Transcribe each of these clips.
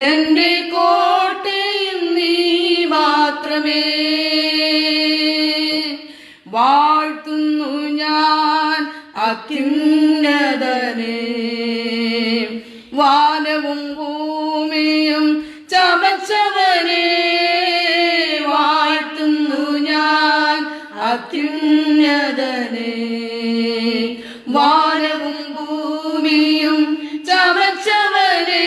എന്റെ കോട്ടയും നീ മാത്രമേ. വാഴ്ത്തുന്നു ഞാൻ അത്യുന്നതനെ. വാനവും ഭൂമിയും ചമച്ചവനെ. വാഴ്ത്തുന്നു ഞാൻ അത്യുന്നതനെ. വാനവും ഭൂമിയും ചമച്ചവനെ.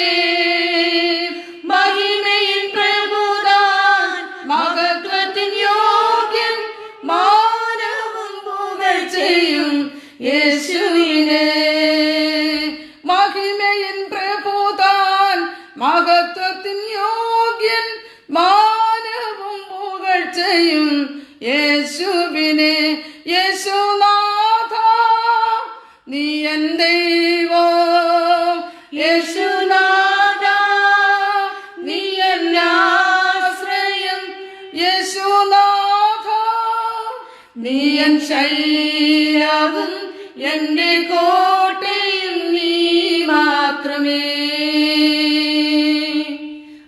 മഹിമയിൽ പ്രഭുതാൻ മഹത്വത്തിൻ യോഗ്യൻ. മാനവും പുകഴ്ചയും യേശുവിനെ. മഹിമയിൽ പ്രഭുതാൻ മഹത്വത്തിൻ യോഗ്യൻ. മാനവും പുകഴ്ചയും യേശുവിനെ. യേശുനാഥ നീ എൻ ദൈവം. യേശുനാഥ നീ എൻ ആശ്രയം. യേശുനാഥ നീ എൻ ശൈലവും എന്റെ കോട്ടയും നീ മാത്രമേ.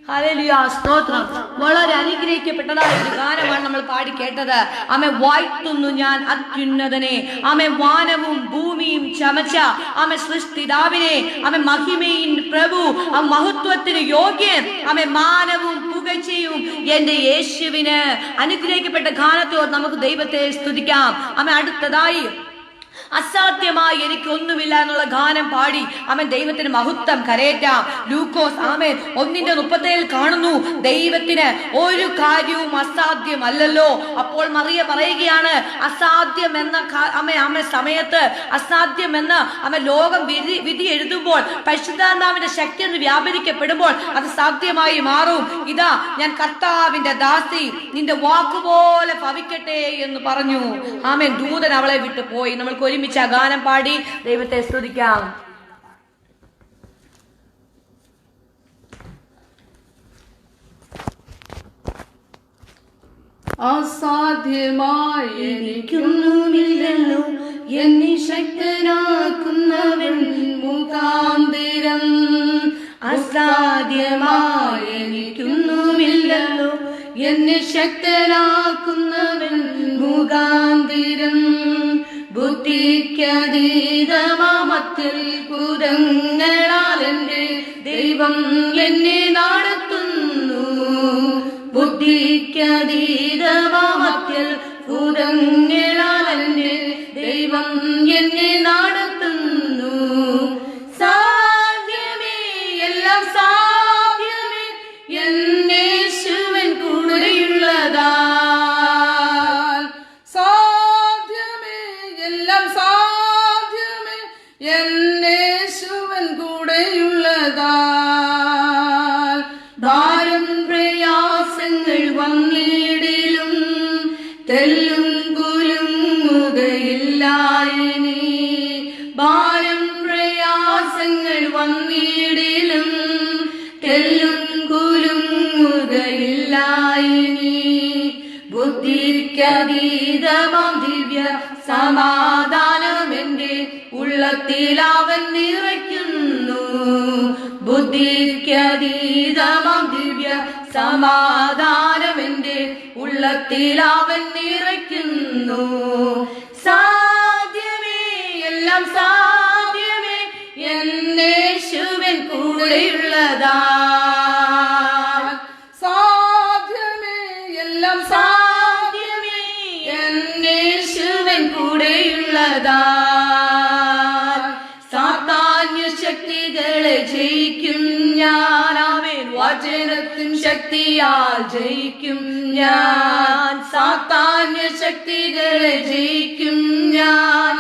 ഹല്ലേലൂയ, സ്തോത്രം. വളരെ അനുഗ്രഹിക്കപ്പെട്ടതായ ഒരു ഗാനമാണ് നമ്മൾ പാടി കേട്ടത്. ആമേ വാഴ്ത്തുന്നു ഞാൻ അത്യുന്നതനെ. ആമേ വാനവും ഭൂമിയും ചമച്ച ആമേ സൃഷ്ടിതാവിനെ. ആമേ മഹിമയിൻ പ്രഭു, ആ മഹത്വത്തിന് യോഗ്യൻ. ആമേ മാനവും പുകഴ്ചയും എന്റെ യേശുവിന്. അനുഗ്രഹിക്കപ്പെട്ട ഗാനത്തോട് നമുക്ക് ദൈവത്തെ സ്തുതിക്കാം. ആമേ അടുത്തതായി അസാധ്യമായി എനിക്കൊന്നുമില്ല എന്നുള്ള ഗാനം പാടി അവൻ ദൈവത്തിന് മഹത്വം കരയേറ്റാം. ലൂക്കോസ് 1:37 കാണുന്നു, ദൈവത്തിന് ഒരു കാര്യവും അസാധ്യമല്ലല്ലോ. അപ്പോൾ മറിയ പറയുകയാണ്, അസാധ്യമെന്ന സമയത്ത് അസാധ്യമെന്ന് ലോകം വിധി എഴുതുമ്പോൾ, പരിശുദ്ധാത്മാവിന്റെ ശക്തി എന്ന് വ്യാപരിക്കപ്പെടുമ്പോൾ അത് സാധ്യമായി മാറും. ഇതാ ഞാൻ കർത്താവിന്റെ ദാസി, നിന്റെ വാക്കുപോലെ ഭവിക്കട്ടെ എന്ന് പറഞ്ഞു. ആമേൻ. ദൂതൻ അവളെ വിട്ടു പോയി. നമ്മൾക്ക് ഒരുമിച്ച് ആ ഗാനം പാടി ദൈവത്തെ സ്തുതിക്കാം. അസാധ്യമായി എനിക്കൊന്നുമില്ലല്ലോ, എന്നെ ശക്തനാക്കുന്നവൻ മുഖാന്തിരം. അസാധ്യമായി എനിക്കൊന്നുമില്ലല്ലോ, എന്നെ ശക്തനാക്കുന്നവൻ മുഖാന്തിരം. ബുദ്ധിക്കതീതമാമത്തിൽ കുതങ്ങളാൽ എന്റെ ദൈവം എന്നെ നടത്തുന്നു. ബുദ്ധിക്കതീതമാമത്തിൽ കുതങ്ങളാൽ എന്റെ ദൈവം എന്നെ നടത്തുന്നു. സാധ്യമേ, എല്ലാം സാധ്യമേ, എന്നേശുവൻ കൂടെയുള്ളതാ. സാധ്യമേ, എന്നേശുവൻ കൂടെയുള്ളതാ. ഭാരം പ്രയാസങ്ങൾ വന്നിടിലും തെല്ലും കുലുങ്ങുകയില്ലായിനി. ഭാരം പ്രയാസങ്ങൾ വന്നിടിലും തെല്ലും കുലുങ്ങുകയില്ലായിനി. ബുദ്ധിക്കതീതമാം ദിവ്യ സമാധാനം എന്റെ ഉള്ളത്തിൽ അവൻ നിറയ്ക്കുന്നു. ബുദ്ധിക്കതീതമാം ദിവ്യ സമാധാനം എന്റെ ഉള്ളത്തിൽ അവൻ നിറയ്ക്കുന്നു. സാധ്യമേ, എല്ലാം സാധ്യമേ, എന്നേശുവൻ കൂടെയുള്ളതാ. സാധ്യമേ, എല്ലാം സാധ്യമേ, എന്നേശുവൻ കൂടെയുള്ളതാ. സാത്താന്യ ശക്തികളെ ജയിക്കും ഞാൻ. ആമേൻ. വചനത്തിൻ ശക്തിയാൽ ജയിക്കും ഞാൻ. സാത്താന്യ ശക്തികളെ ജയിക്കും ഞാൻ.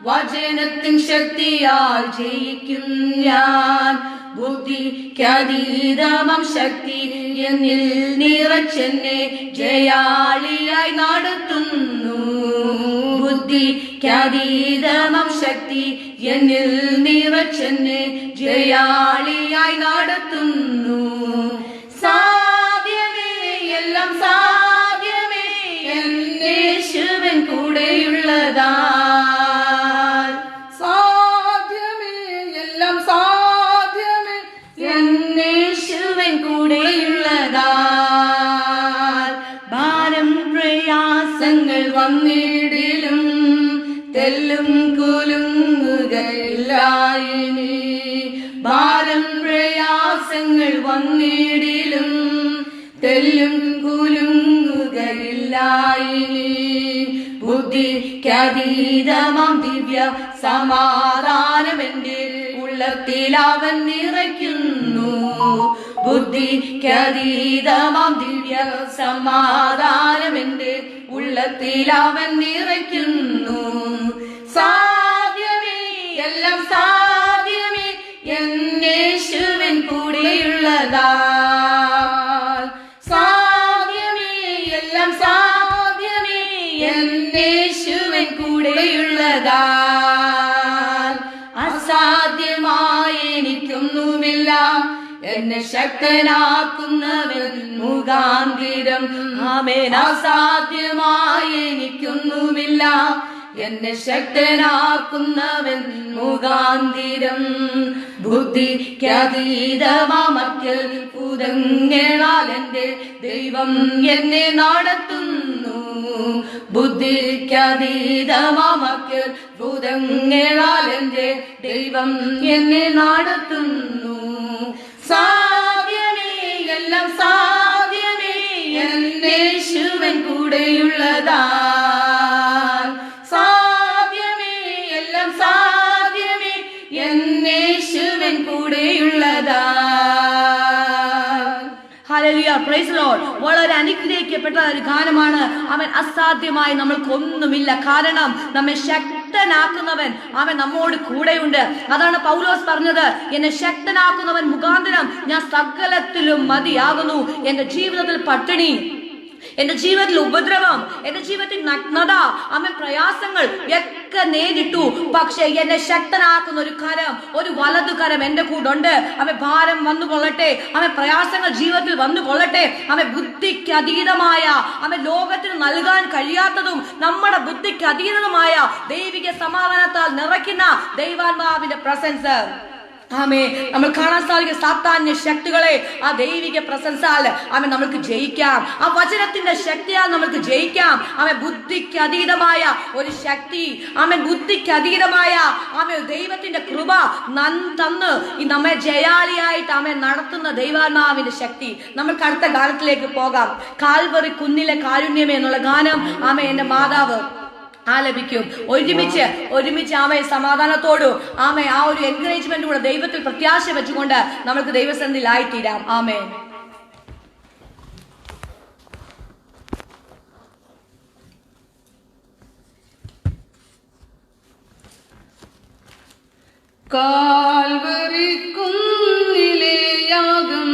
വചനത്തിൻ ശക്തിയാൽ ജയിക്കും ഞാൻ. ബുദ്ധിക്കതീതമാം ശക്തി എന്നിൽ നിറച്ചെന്നെ ജയാളിയായി നടത്തുന്നു. ബുദ്ധിക്കതീതമാം ശക്തി എന്നിൽ നിറച്ചെന്നെ ജയാളിയായി നടത്തുന്നു. സാധ്യമേ, എല്ലാം സാധ്യമേ, എന്നേശുവൻ കൂടെയുള്ളതാ. സാധ്യമേ, എല്ലാം സാധ്യമേ, എന്നേശുവൻ കൂടെയുള്ളതാ. ഭാരം പ്രയാസങ്ങൾ വന്നിടിലും തെല്ലും കുലുങ്ങുകയില്ലായിനി. ഭാരം പ്രയാസങ്ങൾ വന്നിടിലും തെല്ലും കുലുങ്ങുകയില്ലായിനി. ബുദ്ധിക്കതീതമാം ദിവ്യ സമാധാനമെന്റെ ഉള്ളത്തിൽ അവൻ നിറയ്ക്കുന്നു. ബുദ്ധിക്കതീതമാം ദിവ്യ സമാധാനമെന്റെ ഉള്ളത്തിൽ അവൻ നിറയ്ക്കുന്നു. സാധ്യമേ, എല്ലാം സാധ്യമേ, എന്നേശുവൻ കൂടെയുള്ളതാ. സാധ്യമേ, എല്ലാം സാധ്യമേ, എന്നേശുവൻ കൂടെയുള്ളതാ. അസാധ്യമായ എനിക്കൊന്നുമില്ല, എന്നെ ശക്തനാക്കുന്നവൻ മുഖാന്തിരം. ആമേൻ. അസാധ്യമായ എനിക്കൊന്നുമില്ല, എന്നെ ശക്തനാക്കുന്നവൻ മുഖാന്തിരം. ബുദ്ധിക്കതീതമാമക്കൽ ഭൂതങ്ങളാൽ എന്റെ ദൈവം എന്നെ നടത്തുന്നു. ബുദ്ധിക്കതീതമാമക്കൽ ഭൂതങ്ങളാൽ എന്റെ ദൈവം എന്നെ നടത്തുന്നു. സാധ്യമേ, എല്ലാം സാധ്യമേ, എന്നേശുവൻ കൂടെയുള്ളതാ. സാധ്യമേ, എല്ലാം സാധ്യമേ, എന്നേശുവൻ കൂടെയുള്ളതാ. Hallelujah, praise Lord. വളരെ അനുഗ്രഹിക്കപ്പെട്ട ഒരു ഗാനമാണ്. അവൻ അസാധ്യമായി നമ്മൾക്കൊന്നുമില്ല, കാരണം നമ്മെ ശക്തനാക്കുന്നവൻ അവൻ നമ്മോട് കൂടെയുണ്ട്. അതാണ് പൗലോസ് പറഞ്ഞത്, എന്നെ ശക്തനാക്കുന്നവൻ മുഖാന്തരം ഞാൻ സകലത്തിലും മതിയാകുന്നു. എന്റെ ജീവിതത്തിൽ പട്ടിണി, എന്റെ ജീവിതത്തിൽ ഉപദ്രവം, എന്റെ ജീവിതത്തിൽ നഗ്നത, അവൻ പ്രയാസങ്ങൾ ഒക്കെ നേരിട്ടു. പക്ഷെ എന്നെ ശക്തനാക്കുന്ന ഒരു കരം, ഒരു വലതു കരം എന്റെ കൂടുണ്ട്. അവൻ ഭാരം വന്നു കൊള്ളട്ടെ, അവൻ പ്രയാസങ്ങൾ ജീവിതത്തിൽ വന്നു കൊള്ളട്ടെ, അവൻ ബുദ്ധിക്ക് അതീതമായ, അവൻ ലോകത്തിന് നൽകാൻ കഴിയാത്തതും നമ്മുടെ ബുദ്ധിക്ക് അതീതമായ ദൈവിക സമാധാനത്താൽ നിറയ്ക്കുന്ന ദൈവാത്മാവിന്റെ പ്രസൻസ്. ആമേ, നമ്മൾ കാണാൻ സാധിക്കുന്ന സാത്താന്യ ശക്തികളെ ആ ദൈവിക പ്രസൻസാൽ ആമേ നമുക്ക് ജയിക്കാം. ആ വചനത്തിന്റെ ശക്തിയാൽ നമുക്ക് ജയിക്കാം. ആമേ, ബുദ്ധിക്ക് അതീതമായ ഒരു ശക്തി, ആമേ ബുദ്ധിക്ക് അതീതമായ ആമേ ദൈവത്തിന്റെ കൃപ തന്ന് ഈ നമ്മെ ജയാളിയായിട്ട് ആമേ നടത്തുന്ന ദൈവാത്മാവിന്റെ ശക്തി. നമുക്ക് അടുത്ത ഗാനത്തിലേക്ക് പോകാം. കാൽവറി കുന്നിലെ കാരുണ്യമേ എന്നുള്ള ഗാനം ആമേ എന്റെ മാതാവ് ആലപിക്കും. ഒരുമിച്ച് ആമേ സമാധാനത്തോടും ആമേ ആ ഒരു എൻകറേജ്മെന്റ് കൂടെ ദൈവത്തിൽ പ്രത്യാശ വെച്ചുകൊണ്ട് നമുക്ക് ദൈവസന്നിധിയിലായിത്തീരാം. ആമേ. കാൽവറി കുന്നിലെ യാഗം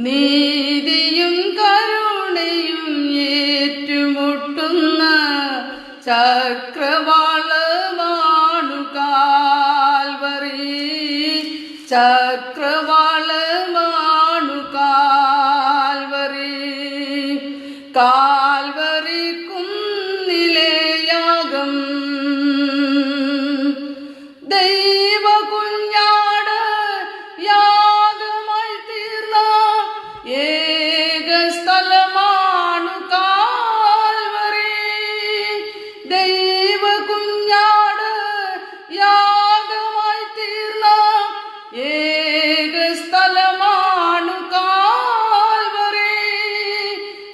നീതിയും കരുണയും ഏറ്റുമുട്ടുന്ന ചക്രവാളമാണു കാൽവറി. ചക്രവാളമാണു കാൽവറി. കാൽവറി കുന്നിലെ യാഗം ദൈവ കുഞ്ഞാട് യാഗമായി തീർന്ന ഏക സ്ഥലമാണു കാൽവറി. ദൈവ കുഞ്ഞാട് യാഗമായി തീർന്ന ഏക സ്ഥലമാണു കാൽവറി.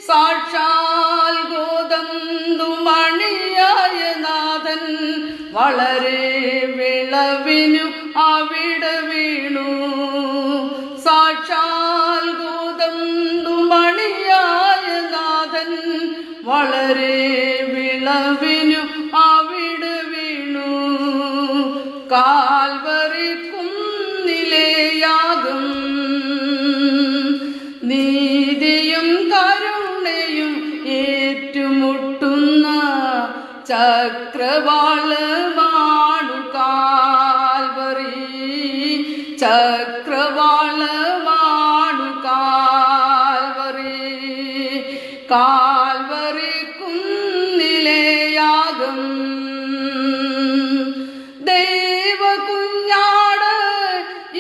സാക്ഷാൽ ഗോതമ്പുമണിയായ നാഥൻ വളരെ വിളവിനു അവിടെ വീണു. സാക്ഷാൽ ഗോതമ്പുമണിയായ നാഥൻ വളരെ വിളവിനു അവിടെ വീണു. കാൽവറി കുന്നിലെ യാഗം നീതിയും കരുണയും ഏറ്റുമുട്ടുന്ന ചക്രവാളമാണു കാൽവറി. ചക്രവാളമാണു കാൽവറി. കാൽവറി കുന്നിലെ യാഗം ദൈവ കുഞ്ഞാട്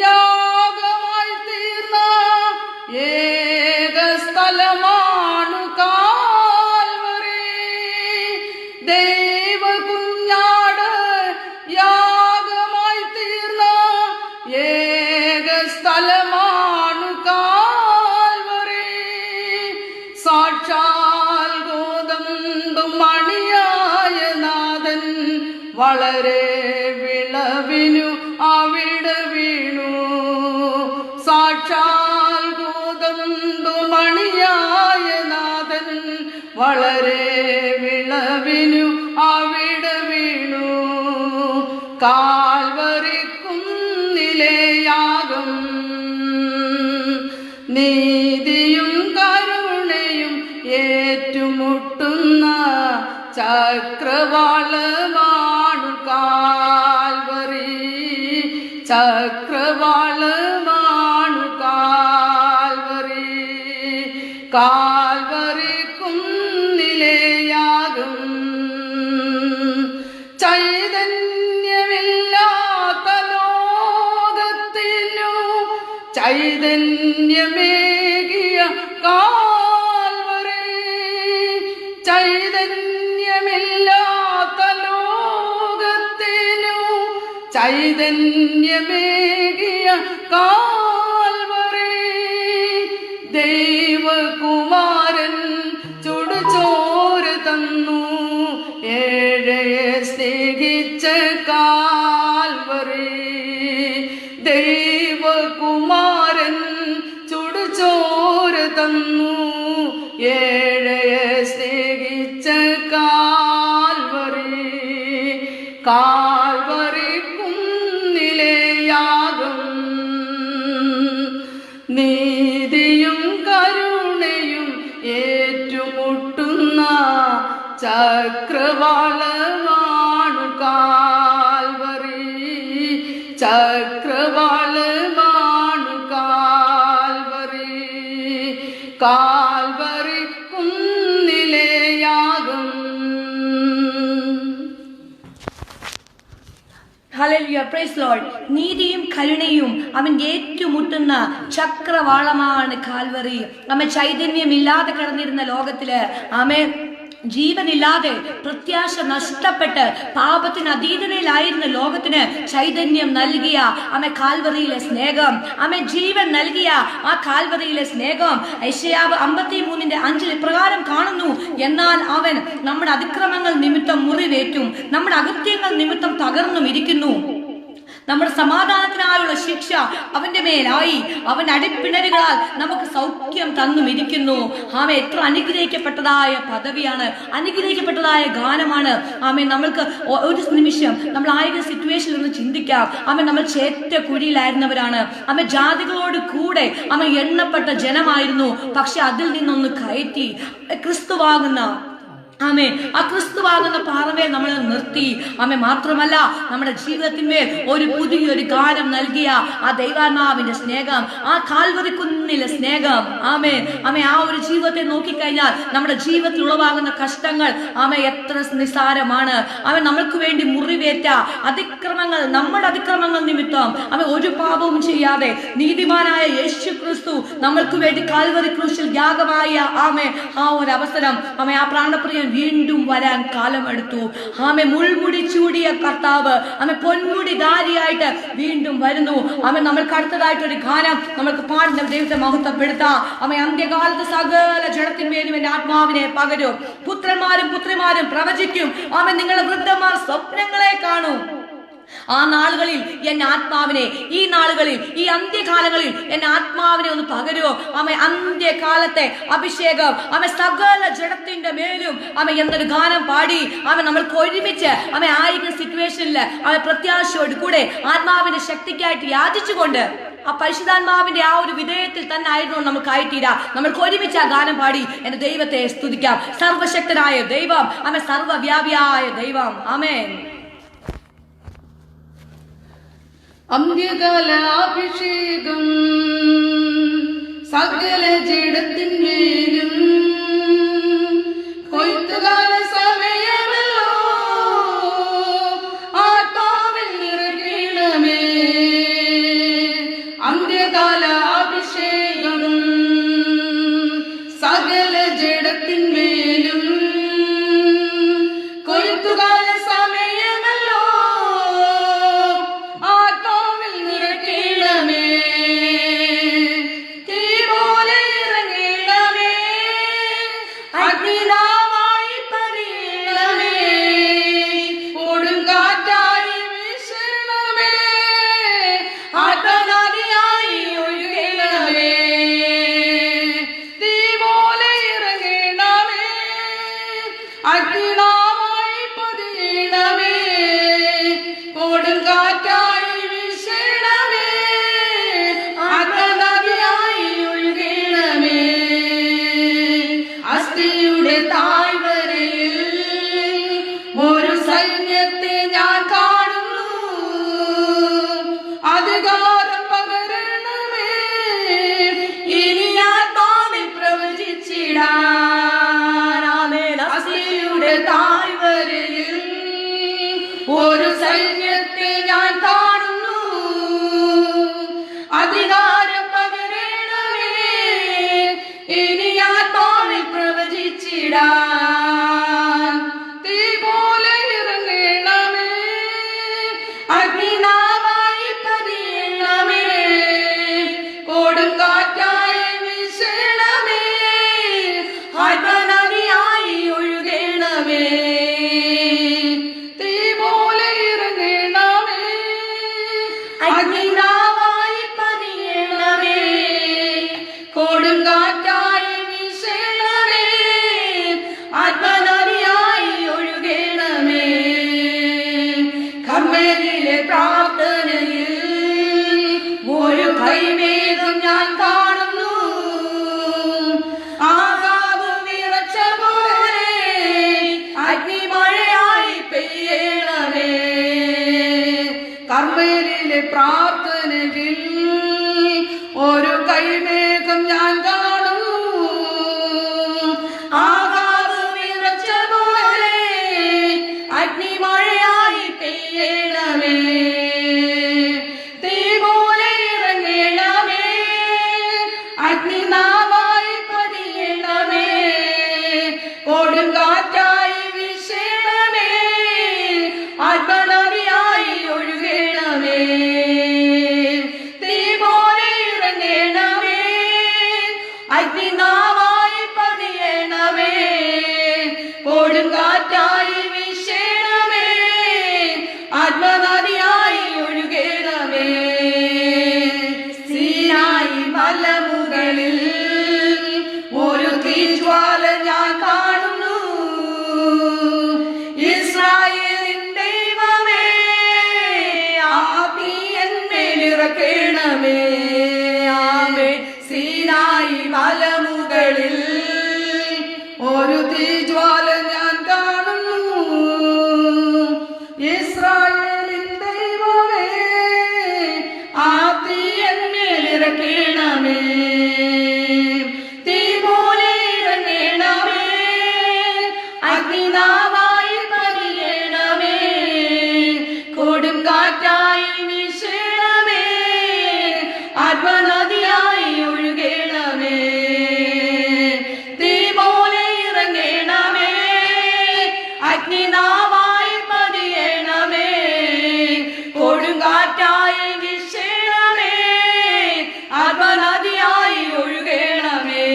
യാഗമായി സ്ഥലമാണു കാൽവറി. ദൈവ കുഞ്ഞാട് യാഗമായി തീർന്ന ഏക സ്ഥലമാണു കാൽവറി. സാക്ഷാൽ ഗോതമ്പ് മണിയായ നാഥൻ വളരെ വിളവിനു അവിടെ വീണു. സാക്ഷാൽ ഗോതമ്പ് മണിയായ നാഥൻ വളരെ വിളവിനു അവിടെ വീണു. കാൽവറി കുന്നിലെ യാഗം നീതിയും കരുണയും ഏറ്റുമുട്ടുന്ന ചക്രവാളമാണു കാൽവറി. ചക്രവാളമാണു കാൽവറി. കാൽവറി കുന്നിലെ യാഗം ചൈതന്യമില്ലാത്ത ലോകത്തിനു ചൈതന്യമേകിയ കാൽവറി. ചൈതന്യമില്ലാത്ത ലോകത്തിനു ചൈതന്യമേകിയ കാൽവറി. ദൈവകുമാരൻ ചുടുചോര തന്നു ഏഴയെ സ്നേഹിച്ച കാൽവറി. ദൈവകുമാരൻ ചുടുചോര തന്നു ഏഴയെ സ്നേഹിച്ച കാൽവറി. കാൽവറി കുന്നിലെ യാഗം നീതിയും കരുണയും ഏറ്റുമുട്ടുന്ന ചക്രവാളമാണു കാൽവറി. ചക്രവാളമാണു കാൽവറി. കാൽവറി കുന്നിലെ യാഗം. Hallelujah, praise Lord. നീതിയും കരുണയും അവൻ ഏറ്റുമുട്ടുന്ന ചക്രവാളമാണ് കാൽവറി. നമ്മെ ചൈതന്യമില്ലാതെ കിടന്നിരുന്ന ലോകത്തില് ആമേ ജീവനില്ലാതെ പ്രത്യാശ നഷ്ടപ്പെട്ട് പാപത്തിന് അതീതതയിലായിരുന്ന ലോകത്തിന് ചൈതന്യം നൽകിയ ആമേ കാൽവറിയിലെ സ്നേഹം, ആമേ ജീവൻ നൽകിയ ആ കാൽവറിയിലെ സ്നേഹം. യെശയ്യാവ് 53:5 ഇപ്രകാരം കാണുന്നു: എന്നാൽ അവൻ നമ്മുടെ അതിക്രമങ്ങൾ നിമിത്തം മുറിവേറ്റും നമ്മുടെ അകൃത്യങ്ങൾ നിമിത്തം തകർന്നും ഇരിക്കുന്നു. നമ്മുടെ സമാധാനത്തിനായുള്ള ശിക്ഷ അവന്റെ മേലായി, അവന്റെ അടിപ്പിണരുകളാൽ നമുക്ക് സൗഖ്യം തന്നും ഇരിക്കുന്നു. ആമേ, എത്ര അനുഗ്രഹിക്കപ്പെട്ടതായ പദവിയാണ്, അനുഗ്രഹിക്കപ്പെട്ടതായ ഗാനമാണ്. ആമേ, നമ്മൾക്ക് ഒരു നിമിഷം നമ്മൾ ആയ സിറ്റുവേഷനിൽ നിന്ന് ചിന്തിക്കാം. ആമേ, നമ്മൾ ചേറ്റ കുഴിയിലായിരുന്നവരാണ്. ആമേ, ജാതികളോട് കൂടെ ആമേ എണ്ണപ്പെട്ട ജനമായിരുന്നു. പക്ഷെ അതിൽ നിന്നൊന്ന് കയറ്റി ക്രിസ്തുവാകുന്ന ആമേ ആ ക്രിസ്തുവാകുന്ന പാറമേൽ നമ്മൾ നിർത്തി. ആമേ, മാത്രമല്ല നമ്മുടെ ജീവിതത്തിന്മേൽ ഒരു പുതിയൊരു ഗാനം നൽകിയ ആ ദൈവാത്മാവിന്റെ സ്നേഹം, ആ കാൽവറി കുന്നിലെ സ്നേഹം. ആമേ ആമേ ആ ഒരു ജീവിതത്തെ നോക്കിക്കഴിഞ്ഞാൽ നമ്മുടെ ജീവിതത്തിൽ ഉളവാകുന്ന കഷ്ടങ്ങൾ ആമേ എത്ര നിസ്സാരമാണ്. ആമേ, നമ്മൾക്ക് വേണ്ടി മുറിവേറ്റ അതിക്രമങ്ങൾ, നമ്മുടെ അതിക്രമങ്ങൾ നിമിത്തം ആമേ ഒരു പാപവും ചെയ്യാതെ നീതിമാനായ യേശു ക്രിസ്തു നമ്മൾക്ക് വേണ്ടി കാൽവറി ക്രൂശിൽ യാഗമായ ആമേ ആ ഒരു അവസരം, ആമേ ആ പ്രാണപ്രിയൻ വീണ്ടും വരാൻ കാലമെടുത്തു. ആമേ, മുൾമുടി ചൂടിയ കർത്താവ് ആമേ പൊന്മുടിധാരിയായിട്ട് വീണ്ടും വരുന്നു. ആമേ, നമ്മൾക്ക് അടുത്തതായിട്ടൊരു ഗാനം നമ്മൾക്ക് പാടുന്ന ദൈവത്തെ മഹത്വപ്പെടുത്താം. ആമേ, അന്ത്യകാലത്ത് സകല ജഡത്തിന്മേലും എന്റെ ആത്മാവിനെ പകരും. പുത്രന്മാരും പുത്രിമാരും പ്രവചിക്കും. ആമേ, നിങ്ങളുടെ വൃദ്ധന്മാർ സ്വപ്നങ്ങളെ കാണും. ആ നാളുകളിൽ എന്റെ ആത്മാവിനെ, ഈ നാളുകളിൽ, ഈ അന്ത്യകാലങ്ങളിൽ എന്റെ ആത്മാവിനെ ഒന്ന് പകരുമോ? ആമേ, അന്ത്യകാലത്തെ അഭിഷേകം ആമേ സകല ജഡത്തിന്റെ മേലും ആമേ എന്നൊരു ഗാനം പാടി ആമേ നമ്മൾക്ക് ഒരുമിച്ച് ആമേ ആയിരിക്കുന്ന സിറ്റുവേഷനിൽ ആമേ പ്രത്യാശയോട് കൂടെ ആത്മാവിന്റെ ശക്തിക്കായിട്ട് യാചിച്ചുകൊണ്ട് ആ പരിശുദ്ധാത്മാവിന്റെ ആ ഒരു വിധേയത്തിൽ തന്നെ ആയിരുന്നു നമുക്കായിത്തീരാം. നമ്മൾക്ക് ഒരുമിച്ച് ആ ഗാനം പാടി എന്റെ ദൈവത്തെ സ്തുതിക്കാം. സർവശക്തനായ ദൈവം, ആമേ സർവവ്യാപിയായ ദൈവം. ആമേൻ. അന്ത്യകാലാഭിഷേകം സകല ജഡത്തിന്മേലും കൊയ്ത്തുകാല സമയമല്ലോ ആത്മാവിൽ നിറയ്ക്കണമേ. അന്ത്യകാലാഭിഷേകം തീ പോലെ ഇറങ്ങണമേ, അഗ്നിനാവായി പതിയണമേ, കൊടുങ്കാറ്റായി വീശണമേ, ആത്മനദിയായി ഒഴുകണമേ. തീ പോലെ ഇറങ്ങണമേ, അഗ്നിനാവായി പതിയണമേ, കൊടുങ്കാറ്റായി വീശണമേ, ആത്മനദിയായി ഒഴുകണമേ. കർമ്മേലിലെ പ്രാർത്ഥനയിൽ ഒരു കൈമേഘം ഞാൻ കാണുന്നു, ആകാശം നിറച്ച പോലെ അഗ്നിമഴയായി പെയ്യണമേ. കർമ്മേലിലെ പ്രാർത്ഥനയിൽ ഒരു കൈമേഘം ഞാൻ കാണുന്നു, ആകാശം നിറച്ച പോലെ അഗ്നിമഴയായി പെയ്യണമേ. തീ പോലെ ഇറങ്ങണമേ, അഗ്നിനാവായി പതിയണമേ, കൊടുങ്കാറ്റായി വീശണമേ, ആത്മനദിയായി ഒഴുകണമേ. തീ പോലെ ഇറങ്ങണമേ, അഗ്നിനാവായി പതിയണമേ, കൊടുങ്കാറ്റായി വീശണമേ, ആത്മനദിയായി ഒഴുകണമേ. സീനായി മലമുകളിൽ ഒരു തീജ്വാല ഞാൻ കാണുന്നു, ഇസ്രായേലിൻ ദൈവമേ, ആ തീ എന്മേലിറക്കണമേ. ആമേൻ. സീനായി മലമുകളിൽ ഒരു തീജ്വാല ഞാൻ കാണുന്നു, ഇസ്രായേലിൻ ദൈവമേ, ആ തീ എന്മേലിറക്കണമേ. തീ പോലെ ഇറങ്ങണമേ, അഗ്നിനാവായി പതിയണമേ, കൊടുങ്കാറ്റായി വീശണമേ, ആത്മനദിയായി ഒഴുകണമേ. തീ പോലെ ഇറങ്ങണമേ, അഗ്നിനാവായി പതിയണമേ, കൊടുങ്കാറ്റായി വീശണമേ, ആത്മനദിയായി ഒഴുകണമേ.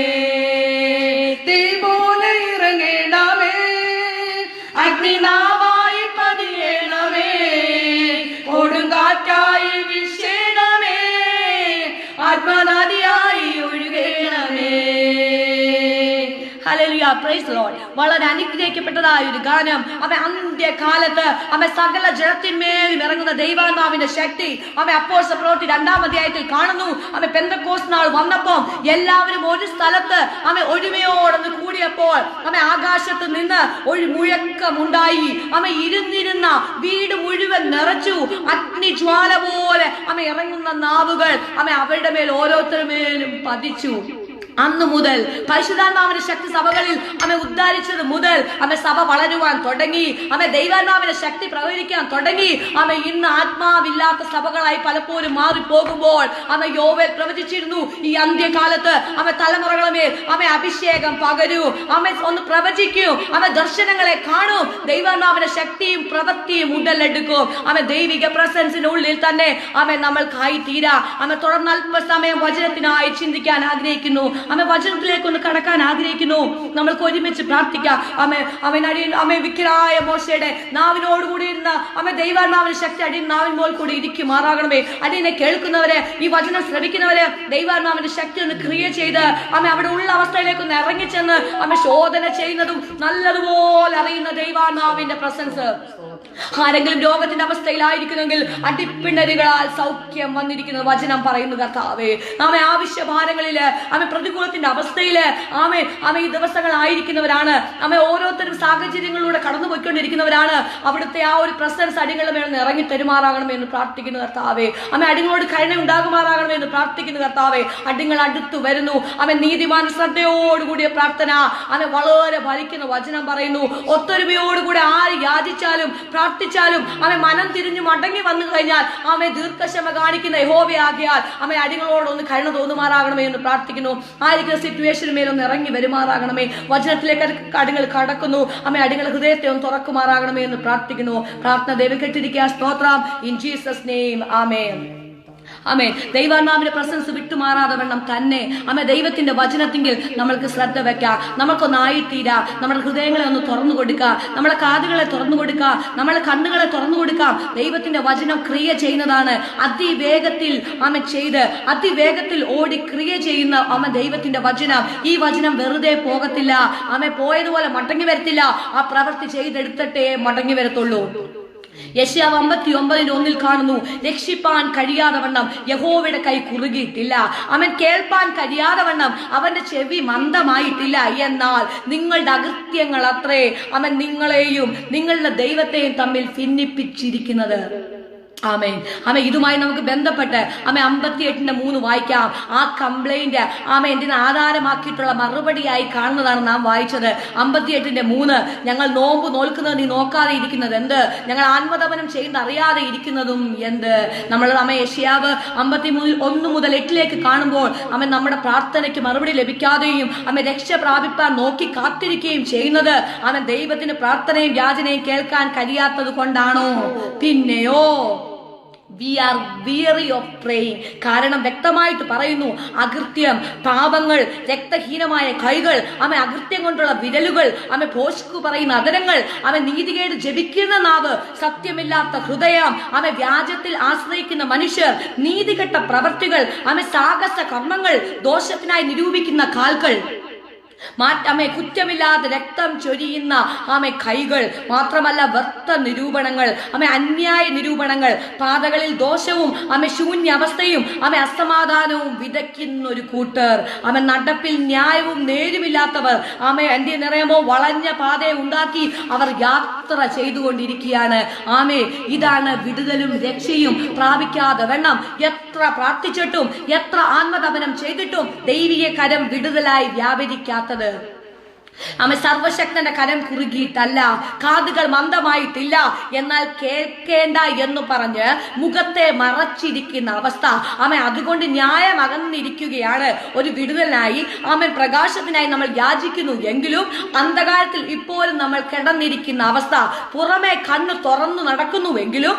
തീ പോലെ ഇറങ്ങണമേ, അഗ്നിനാവായി പതിയണമേ, കൊടുങ്കാറ്റായി വീശണമേ, ആത്മനദിയായി ഒഴുകണമേ. Hallelujah, praise Lord. വളരെ അനുഗ്രഹിക്കപ്പെട്ടതായ ഒരു ഗാനം. അവൻ അന്ത്യകാലത്ത് അവൻ സകല ജനത്തിന്മേലും ഇറങ്ങുന്ന ദൈവാത്മാവിന്റെ ശക്തി അവൻ അപ്പോസ്തല പ്രവൃത്തി 2-ാം അധ്യായത്തിൽ കാണുന്നു. അവൻ പെന്തക്കോസ്ത് നാൾ വന്നപ്പോൾ എല്ലാവരും ഒരു സ്ഥലത്ത് അവൻ ഒരുമയോടൊന്ന് കൂടിയപ്പോൾ അവൻ ആകാശത്ത് നിന്ന് ഒരു മുഴക്കമുണ്ടായി. അവൻ ഇരുന്നിരുന്ന വീട് മുഴുവൻ നിറച്ചു. അഗ്നിജ്വാല പോലെ അവൻ ഇറങ്ങുന്ന നാവുകൾ അവൻ അവരുടെ മേൽ ഓരോരുത്തരുമേലും പതിച്ചു. അന്ന് മുതൽ പരിശുദ്ധാത്മാവിന്റെ ശക്തി സഭകളിൽ അമ്മ ഉദ്ധാരിച്ചത് മുതൽ അമ്മ സഭ വളരുവാൻ തുടങ്ങി. അമ്മ ദൈവാത്മാവിന്റെ ശക്തി പ്രവഹിക്കാൻ തുടങ്ങി. അമ്മ ഇന്ന് ആത്മാവില്ലാത്ത സഭകളായി പലപ്പോഴും മാറിപ്പോകുമ്പോൾ അമ്മ യോവേൽ പ്രവചിച്ചിരുന്നു, ഈ അന്ത്യകാലത്ത് അമ്മ തലമുറകളെ അമ്മ അഭിഷേകം പകരൂ, അമ്മ ഒന്ന് പ്രവചിക്കൂ, അമ്മ ദർശനങ്ങളെ കാണൂ, ദൈവാത്മാവിന്റെ ശക്തിയും പ്രവൃത്തിയും ഉടലെടുക്കും. അമ്മ ദൈവിക പ്രസൻസിനുള്ളിൽ തന്നെ അമ്മ നമ്മൾക്കായി തീരാ. അമ്മ തുടർന്ന് അല്പസമയം വചനത്തിനായി ചിന്തിക്കാൻ ആഗ്രഹിക്കുന്നു. അമ്മ വചനത്തിലേക്ക് ഒന്ന് കടക്കാൻ ആഗ്രഹിക്കുന്നു. നമ്മൾക്ക് ഒരുമിച്ച് പ്രാർത്ഥിക്കാം. അമ്മ വിക്കരായ മോശയുടെ നാവിനോടുകൂടി ഇരുന്ന അമ്മ ദൈവാത്മാവിന്റെ ശക്തി അടിയൻ നാവിൻപോൽ കൂടി ഇരിക്കുമാറാകണമേ. അടിയനെ കേൾക്കുന്നവരെ, ഈ വചനം ശ്രമിക്കുന്നവരെ ദൈവാത്മാവിന്റെ ശക്തി ഒന്ന് ക്രിയ ചെയ്ത് അമ്മ അവിടെ ഉള്ള അവസ്ഥയിലേക്ക് ഒന്ന് ഇറങ്ങിച്ചെന്ന് അമ്മ ശോധന ചെയ്യുന്നതും നല്ലതുപോലെ അറിയുന്ന ദൈവാത്മാവിന്റെ പ്രസൻസ്. ആരെങ്കിലും രോഗത്തിന്റെ അവസ്ഥയിലായിരിക്കുന്നെങ്കിൽ അടിപ്പിണരുകളാൽ സൗഖ്യം വന്നിരിക്കുന്ന വചനം പറയുന്നു കർത്താവേ. ആമേ ആവശ്യഭാരങ്ങളില് ആമേ പ്രതികൂലത്തിന്റെ അവസ്ഥയില് ആമേ ആമേ ഈ ദിവസങ്ങളായിരിക്കുന്നവരാണ്. ആമേ ഓരോരുത്തരും സാഹചര്യങ്ങളിലൂടെ കടന്നുപോയിക്കൊണ്ടിരിക്കുന്നവരാണ്. അവിടുത്തെ ആ ഒരു പ്രസൻസ് അടിങ്ങളുടെ മേൽ ഇറങ്ങി തരുമാറാകണമേ എന്ന് പ്രാർത്ഥിക്കുന്നു കർത്താവേ. ആമേ അടിങ്ങളോട് കരുണ ഉണ്ടാകുമാറാകണമേ എന്ന് പ്രാർത്ഥിക്കുന്നു കർത്താവേ. അടിങ്ങൾ അടുത്തു വരുന്നു. ആമേ നീതിമാൻ ശ്രദ്ധയോടുകൂടിയ പ്രാർത്ഥന ആമേ വളരെ ഫലിക്കുന്ന വചനം പറയുന്നു. ഒത്തൊരുമയോടുകൂടി ആര് യാചിച്ചാലും പ്രാർത്ഥിച്ചാലും അവൻ മനം തിരിഞ്ഞു മടങ്ങി വന്നു കഴിഞ്ഞാൽ അവൻ ദീർഘക്ഷമ കാണിക്കുന്ന യഹോവയാകിയാൽ അവൻ അടികളോടൊന്ന് കരുണ തോന്നുമാറാകണമേ എന്ന് പ്രാർത്ഥിക്കുന്നു. ആയിരിക്കുന്ന സിറ്റുവേഷന് മേലൊന്ന് ഇറങ്ങി വരുമാറാകണമേ. വചനത്തിലേക്ക് അടികൾ കടക്കുന്നു. അവൻ അടികൾ ഹൃദയത്തെ ഒന്ന് തുറക്കുമാറാകണമേ എന്ന് പ്രാർത്ഥിക്കുന്നു. പ്രാർത്ഥന ദൈവം കേട്ടിരിക്കുക. സ്തോത്രം. In Jesus name. Amen. Amen. ദൈവാത്മാവിന്റെ പ്രസൻസ് വിട്ടുമാറാതെ വണ്ണം തന്നെ ദൈവത്തിന്റെ വചനത്തിങ്കിൽ നമ്മൾക്ക് ശ്രദ്ധ വെക്കാം. നമ്മൾക്കൊന്നായിത്തീരാം. നമ്മുടെ ഹൃദയങ്ങളെ ഒന്ന് തുറന്നു കൊടുക്കുക. നമ്മളെ കാതുകളെ തുറന്നു കൊടുക്കുക. നമ്മളെ കണ്ണുകളെ തുറന്നു കൊടുക്കാം. ദൈവത്തിന്റെ വചനം ക്രിയ ചെയ്യുന്നതാണ്. അതിവേഗത്തിൽ ചെയ്ത് അതിവേഗത്തിൽ ഓടി ക്രിയ ചെയ്യുന്ന ദൈവത്തിന്റെ വചനം. ഈ വചനം വെറുതെ പോകത്തില്ല. പോയതുപോലെ മടങ്ങി വരത്തില്ല. ആ പ്രവൃത്തി ചെയ്തെടുത്തിട്ടേ മടങ്ങി വരത്തുള്ളൂ. യെശയ്യാവ് 59:1 കാണുന്നു, രക്ഷിപ്പാൻ കഴിയാതെ വണ്ണം യഹോവയുടെ കൈ കുറുകിയിട്ടില്ല, അവൻ കേൾപ്പാൻ കഴിയാതെ വണ്ണം അവന്റെ ചെവി മന്ദമായിട്ടില്ല. എന്നാൽ നിങ്ങളുടെ അകൃത്യങ്ങൾ അത്രേ അവൻ നിങ്ങളെയും നിങ്ങളുടെ ദൈവത്തെയും തമ്മിൽ ഭിന്നിപ്പിച്ചിരിക്കുന്നത്. ആമേൻ. ഇതുമായി നമുക്ക് ബന്ധപ്പെട്ട് 58:3 വായിക്കാം. ആ കംപ്ലൈന്റ് ഇതിനെ ആധാരമാക്കിയിട്ടുള്ള മറുപടിയായി കാണുന്നതാണ് നാം വായിച്ചത്. 58:3, ഞങ്ങൾ നോമ്പ് നോൽക്കുന്നത് നീ നോക്കാതെ ഇരിക്കുന്നത് എന്ത്? ഞങ്ങൾ ആത്മതപനം ചെയ്യുന്നത് അറിയാതെ ഇരിക്കുന്നതും എന്ത്? നമ്മൾ യെശയ്യാവ് 53:1 മുതൽ 8 കാണുമ്പോൾ നമ്മുടെ പ്രാർത്ഥനയ്ക്ക് മറുപടി ലഭിക്കാതെയും രക്ഷ പ്രാപിപ്പാൻ നോക്കി കാത്തിരിക്കുകയും ചെയ്യുന്നത് ദൈവത്തിന് പ്രാർത്ഥനയും യാചനയും കേൾക്കാൻ കഴിയാത്തത് കൊണ്ടാണോ? പിന്നെയോ we are weary of praying. കാരണം വ്യക്തമായിട്ട് പറയുന്നു, അകൃത്യം, പാപങ്ങൾ, രക്തഹീനമായ കൈകൾ, അകൃത്യം കൊണ്ടുള്ള വിരലുകൾ, ഭോഷ്കു പറയുന്ന അധരങ്ങൾ, നീതികേട് ജപിക്കുന്ന നാവ്, സത്യമില്ലാത്ത ഹൃദയം, വ്യാജത്തിൽ ആശ്രയിക്കുന്ന മനുഷ്യർ, നീതികെട്ട പ്രവർത്തികൾ, സാഹസ കർമ്മങ്ങൾ, ദോഷത്തിനായി നിരൂപിക്കുന്ന കാൽകൾ, കുറ്റമില്ലാതെ രക്തം ചൊരിയുന്ന കൈകൾ, മാത്രമല്ല വ്യർത്ഥ നിരൂപണങ്ങൾ, അന്യായ നിരൂപണങ്ങൾ, പാതകളിൽ ദോഷവും ശൂന്യാവസ്ഥയും അസമാധാനവും വിതയ്ക്കുന്ന ഒരു കൂട്ടർ, നടപ്പിൽ ന്യായവും നേരുമില്ലാത്തവർ, എന്തിനറിയാമോ, വളഞ്ഞ പാതയെ ഉണ്ടാക്കി അവർ യാത്ര ചെയ്തുകൊണ്ടിരിക്കുകയാണ്. ഇതാണ് വിടുതലും രക്ഷയും പ്രാപിക്കാതെ വണ്ണം എത്ര പ്രാർത്ഥിച്ചിട്ടും എത്ര ആത്മതപനം ചെയ്തിട്ടും ദൈവിക കരം വിടുതലായി വ്യാപരിക്കാത്ത. സർവശക്തന്റെ കരം കുറുകിയിട്ടല്ല, കാതുകൾ മന്ദമായിട്ടില്ല, എന്നാൽ കേൾക്കേണ്ട എന്ന് പറഞ്ഞ് മുഖത്തെ മറച്ചിരിക്കുന്ന അവസ്ഥ. അതുകൊണ്ട് ന്യായം അകന്നിരിക്കുകയാണ്. ഒരു വിടുതലിനായി പ്രകാശത്തിനായി നമ്മൾ യാചിക്കുന്നു എങ്കിലും അന്ധകാരത്തിൽ ഇപ്പോഴും നമ്മൾ കിടന്നിരിക്കുന്ന അവസ്ഥ. പുറമെ കണ്ണ് തുറന്നു നടക്കുന്നുവെങ്കിലും